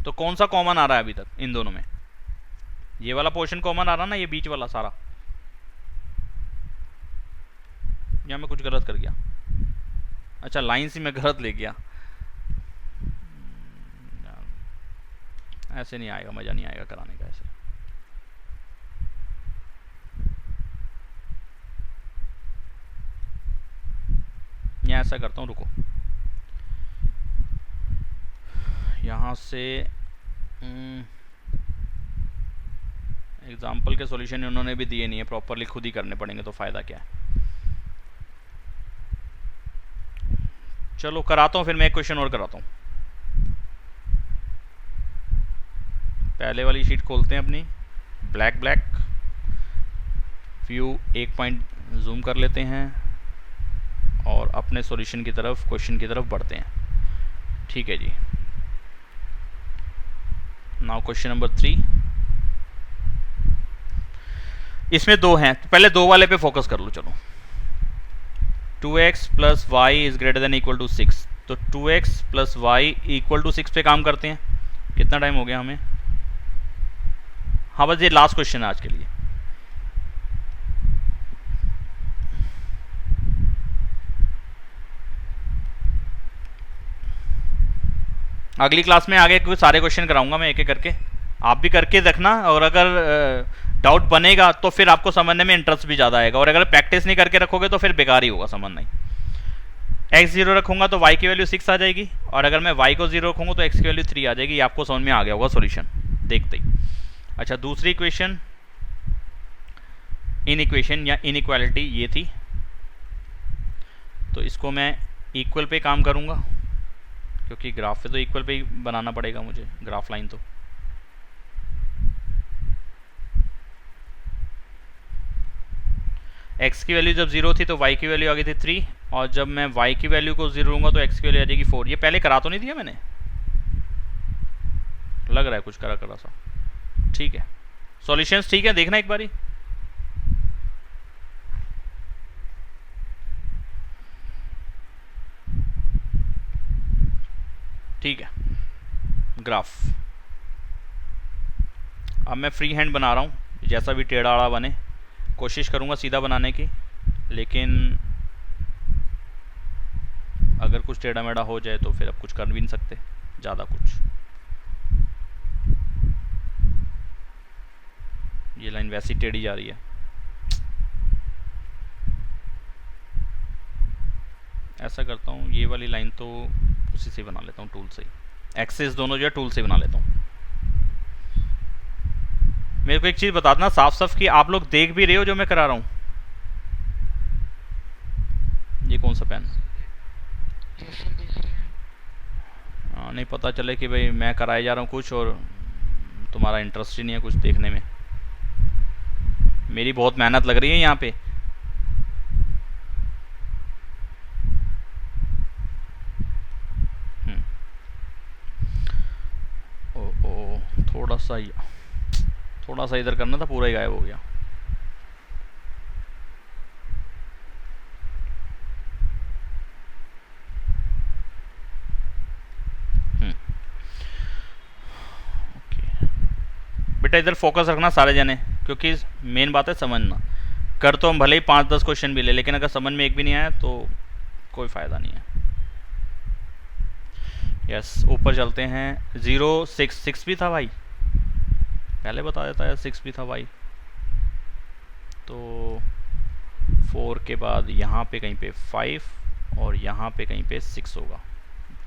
तो कौन सा कॉमन आ रहा है अभी तक इन दोनों में? ये वाला पोर्शन कॉमन आ रहा ना, ये बीच वाला सारा। या मैं कुछ गलत कर गया? अच्छा, लाइन से मैं गलत ले गया। ऐसे नहीं आएगा, मजा नहीं आएगा कराने का ऐसे। यहाँ ऐसा करता हूँ, रुको, यहाँ से एग्जाम्पल के सॉल्यूशन उन्होंने भी दिए नहीं है प्रॉपरली, खुद ही करने पड़ेंगे, तो फ़ायदा क्या है। चलो कराता हूँ, फिर मैं एक क्वेश्चन और कराता हूँ। पहले वाली शीट खोलते हैं अपनी, ब्लैक व्यू, एक पॉइंट जूम कर लेते हैं और अपने सॉल्यूशन की तरफ, क्वेश्चन की तरफ बढ़ते हैं। ठीक है जी, नाउ क्वेश्चन नंबर 3। इसमें 2 हैं, तो पहले 2 वाले पे फोकस कर लो। चलो, 2x plus y is greater than equal to 6, तो 2x plus Y equal to 6 पे काम करते हैं। कितना टाइम हो गया हमें? हाँ, बस ये लास्ट क्वेश्चन है आज के लिए। अगली क्लास में आगे कुछ सारे क्वेश्चन कराऊंगा मैं एक एक करके, आप भी करके देखना, और अगर डाउट बनेगा तो फिर आपको समझने में इंटरेस्ट भी ज़्यादा आएगा, और अगर प्रैक्टिस नहीं करके रखोगे तो फिर बेकार ही होगा समझना ही। x 0 रखूंगा तो y की वैल्यू 6 आ जाएगी, और अगर मैं y को 0 रखूंगा तो x की वैल्यू 3 आ जाएगी। आपको समझ में आ गया होगा सॉल्यूशन देखते ही। अच्छा, दूसरी इक्वेशन, इनइक्वेशन या इनइक्वालिटी ये थी, तो इसको मैं इक्वल पे काम करूंगा, क्योंकि ग्राफ पे तो इक्वल पे ही बनाना पड़ेगा मुझे, ग्राफ लाइन तो। x की वैल्यू जब 0 थी तो y की वैल्यू आ गई थी 3, और जब मैं y की वैल्यू को 0 लूंगा तो x की वैल्यू आ जाएगी 4। ये पहले करा तो नहीं दिया मैंने? लग रहा है कुछ करा सा। ठीक है, सॉल्यूशंस ठीक है, देखना एक बारी। ठीक है, ग्राफ अब मैं फ्री हैंड बना रहा हूँ, जैसा भी टेढ़ा आड़ा बने, कोशिश करूँगा सीधा बनाने की, लेकिन अगर कुछ टेढ़ा मेढ़ा हो जाए तो फिर अब कुछ कर भी नहीं सकते ज़्यादा कुछ। ये लाइन वैसी टेढ़ी जा रही है, ऐसा करता हूँ ये वाली लाइन तो उसी से बना लेता हूँ, टूल से ही। एक्सेस दोनों जो है टूल से बना लेता हूँ। मेरे को एक चीज़ बता देना साफ साफ कि आप लोग देख भी रहे हो जो मैं करा रहा हूँ? ये कौन सा पेन? नहीं पता चले कि भाई मैं कराए जा रहा हूँ कुछ और तुम्हारा इंटरेस्ट ही नहीं है कुछ देखने में। मेरी बहुत मेहनत लग रही है यहाँ पे। थोड़ा सा इधर करना था, पूरा ही गायब हो गया। ओके बेटा, इधर फोकस रखना सारे जने, क्योंकि मेन बात है समझना। कर तो हम भले ही 5-10 क्वेश्चन भी ले, लेकिन अगर समझ में एक भी नहीं आया तो कोई फ़ायदा नहीं है। यस, ऊपर चलते हैं। 0 6 भी था भाई, पहले बता देता है 6 भी था भाई। तो 4 के बाद यहाँ पे कहीं पे 5 और यहाँ पे कहीं पे 6 होगा।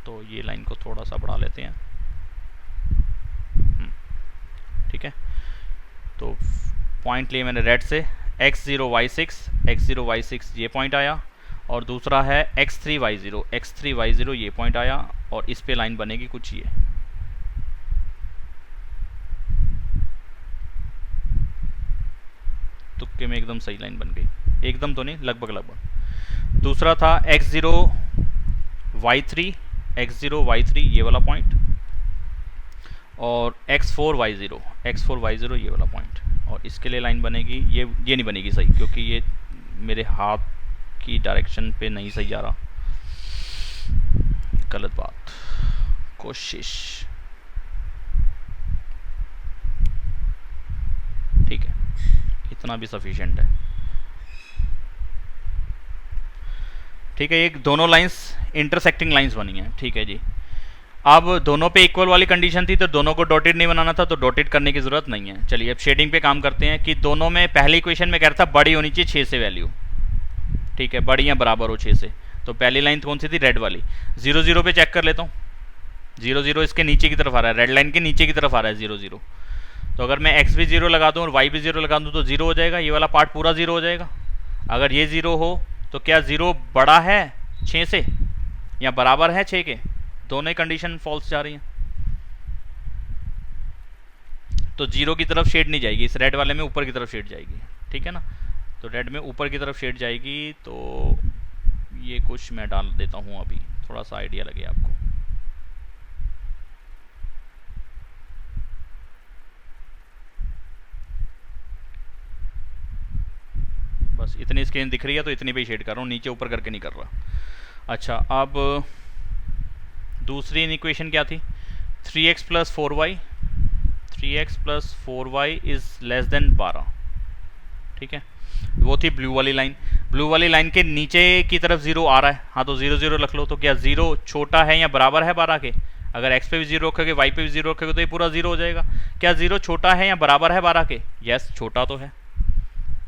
तो ये लाइन को थोड़ा सा बढ़ा लेते हैं। ठीक है, तो पॉइंट लिए मैंने रेड से, x0 y6 ये पॉइंट आया, और दूसरा है x3 y0 ये पॉइंट आया, और इस पे लाइन बनेगी कुछ ये। तुक्के में एकदम सही लाइन बन गई, एकदम तो नहीं, लगभग। दूसरा था x0 y3 ये वाला पॉइंट, और x4 y0 ये वाला पॉइंट, और इसके लिए लाइन बनेगी ये नहीं बनेगी सही, क्योंकि ये मेरे हाथ की डायरेक्शन पे नहीं सही जा रहा, गलत बात। कोशिश ठीक है, इतना भी सफिशिएंट है। ठीक है, एक दोनों लाइंस इंटरसेक्टिंग लाइंस बनी हैं। ठीक है जी, अब दोनों पे इक्वल वाली कंडीशन थी तो दोनों को डॉटेड नहीं बनाना था, तो डॉटेड करने की जरूरत नहीं है। चलिए अब शेडिंग पे काम करते हैं कि दोनों में पहली इक्वेशन में कह रहा था बड़ी होनी चाहिए 6 से वैल्यू। ठीक है, बड़ी या बराबर हो 6 से। तो पहली लाइन कौन सी थी? रेड वाली। 0 0 पे चेक कर लेता हूँ। 0 0 इसके नीचे की तरफ आ रहा है, रेड लाइन के नीचे की तरफ आ रहा है 0 0। तो अगर मैं x भी 0 लगा दूँ और y भी 0 लगा दूँ तो 0 हो जाएगा, ये वाला पार्ट पूरा 0 हो जाएगा। अगर ये 0 हो तो क्या 0 बड़ा है 6 से? या बराबर है 6 के, दोनों ही कंडीशन फॉल्स जा रही हैं, तो 0 की तरफ शेड नहीं जाएगी, इस रेड वाले में ऊपर की तरफ शेड जाएगी, ठीक है ना। तो रेड में ऊपर की तरफ शेड जाएगी, तो ये कुछ मैं डाल देता हूँ अभी, थोड़ा सा आइडिया लगे आपको। बस इतनी स्क्रीन दिख रही है तो इतनी पे शेड कर रहा हूँ, नीचे ऊपर करके नहीं कर रहा। अच्छा, अब दूसरी इक्वेशन क्या थी, 3x plus 4y, 3x plus 4y is less then 12, ठीक है। वो थी ब्लू वाली लाइन, ब्लू वाली लाइन के नीचे की तरफ 0 आ रहा है, हाँ तो 0 0 रख लो। तो क्या 0 छोटा है या बराबर है 12 के? अगर x पे भी 0 रखोगे, y पे भी 0 रखोगे तो ये पूरा 0 हो जाएगा। क्या 0 छोटा है या बराबर है 12 के? यस, छोटा तो है।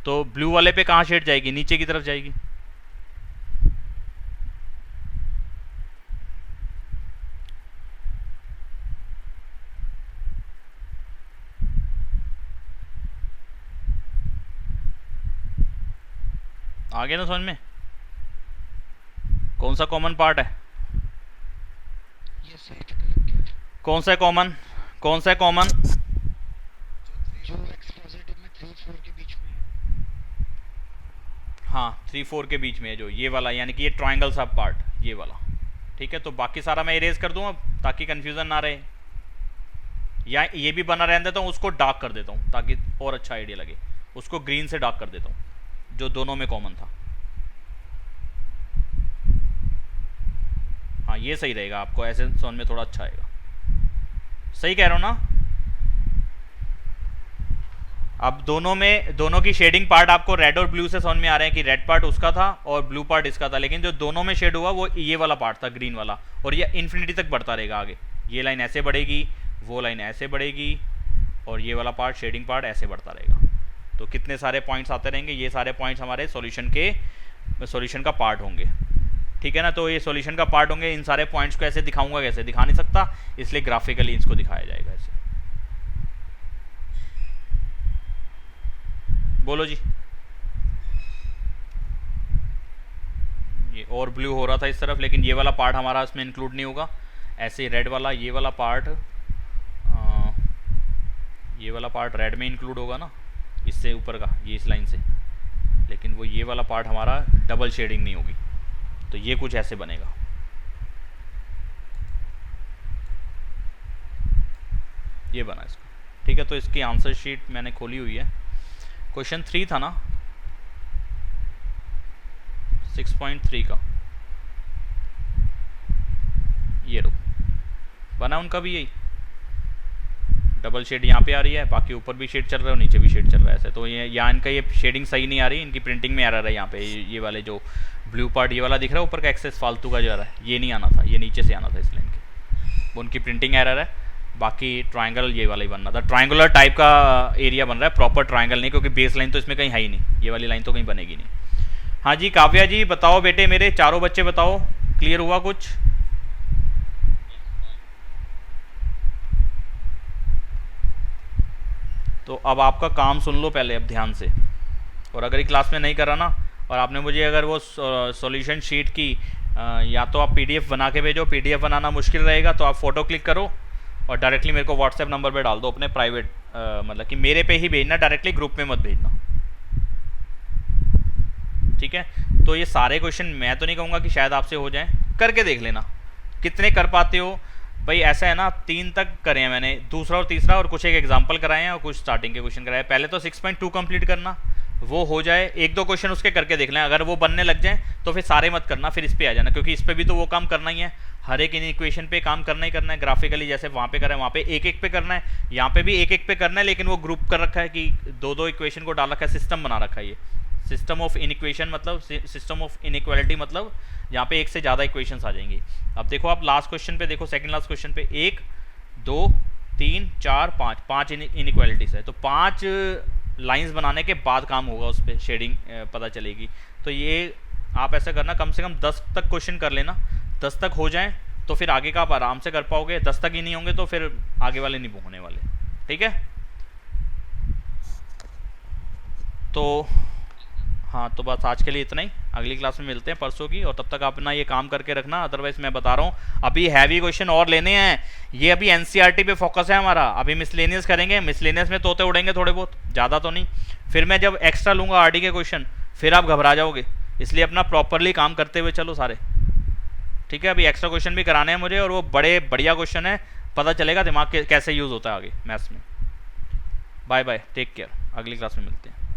तो ब्लू वाले पे कहाँ शेड जाएगी? नीचे की तरफ जाएगी। आगे ना समझ में? कौन सा कॉमन पार्ट है? कौन सा कॉमन, कौन सा कॉमन? जो x पॉजिटिव में 3 4 के बीच में है। हाँ, 3 4 के बीच में है जो ये वाला, यानी कि ये ट्रायंगल सा पार्ट, ये वाला, ठीक है। तो बाकी सारा मैं इरेज कर दूँ अब, ताकि कंफ्यूजन ना रहे, या ये भी बना रहने देता हूँ, उसको डार्क कर देता हूँ ताकि और अच्छा आइडिया लगे। उसको ग्रीन से डार्क कर देता हूँ, जो दोनों में कॉमन था। हाँ, ये सही रहेगा, आपको ऐसे समझ में थोड़ा अच्छा आएगा। सही कह रहा हूँ ना? अब दोनों में, दोनों की शेडिंग पार्ट आपको रेड और ब्लू से समझ में आ रहे हैं कि रेड पार्ट उसका था और ब्लू पार्ट इसका था, लेकिन जो दोनों में शेड हुआ वो ये वाला पार्ट था, ग्रीन वाला, और ये इन्फिनिटी तक बढ़ता रहेगा आगे। ये लाइन ऐसे बढ़ेगी, वो लाइन ऐसे बढ़ेगी, और ये वाला पार्ट, शेडिंग पार्ट, ऐसे बढ़ता रहेगा। तो कितने सारे पॉइंट्स आते रहेंगे, ये सारे पॉइंट्स हमारे सॉल्यूशन का पार्ट होंगे, ठीक है ना। तो ये सॉल्यूशन का पार्ट होंगे। इन सारे पॉइंट्स को ऐसे दिखाऊंगा, कैसे दिखा नहीं सकता, इसलिए ग्राफिकली इसको दिखाया जाएगा ऐसे। बोलो जी। ये और ब्लू हो रहा था इस तरफ, लेकिन ये वाला पार्ट हमारा इसमें इंक्लूड नहीं होगा। ऐसे रेड वाला, ये वाला पार्ट, ये वाला पार्ट रेड में इंक्लूड होगा ना, इससे ऊपर का, ये इस लाइन से, लेकिन वो ये वाला पार्ट हमारा डबल शेडिंग नहीं होगी। तो ये कुछ ऐसे बनेगा, ये बना इसका, ठीक है। तो इसकी आंसर शीट मैंने खोली हुई है। क्वेश्चन 3 था ना, 6.3 का, ये रो बना उनका भी यही, डबल शेड यहाँ पे आ रही है, बाकी ऊपर भी शेड चल रहा है और नीचे भी शेड चल रहा है ऐसे। तो ये यहाँ इनका ये शेडिंग सही नहीं आ रही, इनकी प्रिंटिंग में एरर है यहाँ पे। ये वाले जो ब्लू पार्ट ये वाला दिख रहा है ऊपर का, एक्सेस फालतू का जा रहा है, ये नहीं आना था, ये नीचे से आना था इस लाइन के, वो उनकी प्रिंटिंग एरर है। बाकी ट्रायंगल ये वाला ही बनना था, ट्रायंगुलर टाइप का एरिया बन रहा है, प्रॉपर ट्रायंगल नहीं, क्योंकि बेस लाइन तो इसमें कहीं है ही नहीं, ये वाली लाइन तो कहीं बनेगी नहीं। हाँ जी, काव्या जी बताओ बेटे, मेरे चारों बच्चे बताओ, क्लियर हुआ कुछ? तो अब आपका काम सुन लो पहले अब ध्यान से, और अगर ये क्लास में नहीं करा ना, और आपने मुझे अगर वो सॉल्यूशन शीट की या तो आप पीडीएफ बना के भेजो, पीडीएफ बनाना मुश्किल रहेगा तो आप फ़ोटो क्लिक करो और डायरेक्टली मेरे को व्हाट्सएप नंबर पे डाल दो अपने प्राइवेट, मतलब कि मेरे पे ही भेजना, डायरेक्टली ग्रुप में मत भेजना, ठीक है। तो ये सारे क्वेश्चन मैं तो नहीं कहूँगा कि शायद आपसे हो जाएं, करके देख लेना कितने कर पाते हो भाई। ऐसा है ना, 3 तक करे हैं मैंने, दूसरा और तीसरा, और कुछ एक एग्जाम्पल कराए हैं और कुछ स्टार्टिंग के क्वेश्चन कराए। पहले तो 6.2 कंप्लीट करना, वो हो जाए, 1-2 क्वेश्चन उसके करके देख लें, अगर वो बनने लग जाए तो फिर सारे मत करना, फिर इस पे आ जाना, क्योंकि इस पे भी तो वो काम करना ही है, हर एक इक्वेशन पे काम करना ही करना है। ग्राफिकली जैसे वहाँ पे करें, वहाँ पे एक एक पे करना है, यहाँ पे भी एक एक पे करना है, लेकिन वो ग्रुप कर रखा है कि 2-2 इक्वेशन को डाल रखा है, सिस्टम बना रखा है। ये सिस्टम ऑफ इनइक्वेशन मतलब सिस्टम ऑफ इनइक्वालिटी, मतलब यहाँ पे एक से ज़्यादा इक्वेशंस आ जाएंगी। अब देखो आप लास्ट क्वेश्चन पे देखो, सेकंड लास्ट क्वेश्चन पे 1 2 3 4 5 इनइक्वालिटीज है, तो 5 लाइंस बनाने के बाद काम होगा, उस पर शेडिंग पता चलेगी। तो ये आप ऐसा करना, कम से कम 10 तक क्वेश्चन कर लेना, 10 तक हो जाए तो फिर आगे का आप आराम से कर पाओगे, 10 तक ही नहीं होंगे तो फिर आगे वाले नहीं होने वाले, ठीक है। तो हाँ, तो बस आज के लिए इतना ही। अगली क्लास में मिलते हैं परसों की, और तब तक आप अपना ये काम करके रखना। अदरवाइज मैं बता रहा हूँ अभी हैवी क्वेश्चन और लेने हैं, ये अभी एनसीईआरटी पे फोकस है हमारा, अभी मिसलेनियस करेंगे, मिसलेनियस में तोते उड़ेंगे थोड़े बहुत, ज़्यादा तो नहीं, फिर मैं जब एक्स्ट्रा लूँगा आरडी के क्वेश्चन फिर आप घबरा जाओगे, इसलिए अपना प्रॉपरली काम करते हुए चलो सारे, ठीक है। अभी एक्स्ट्रा क्वेश्चन भी कराने हैं मुझे, और वो बड़े बढ़िया क्वेश्चन है, पता चलेगा दिमाग कैसे यूज़ होता है आगे मैथ्स में। बाय बाय, टेक केयर, अगली क्लास में मिलते हैं।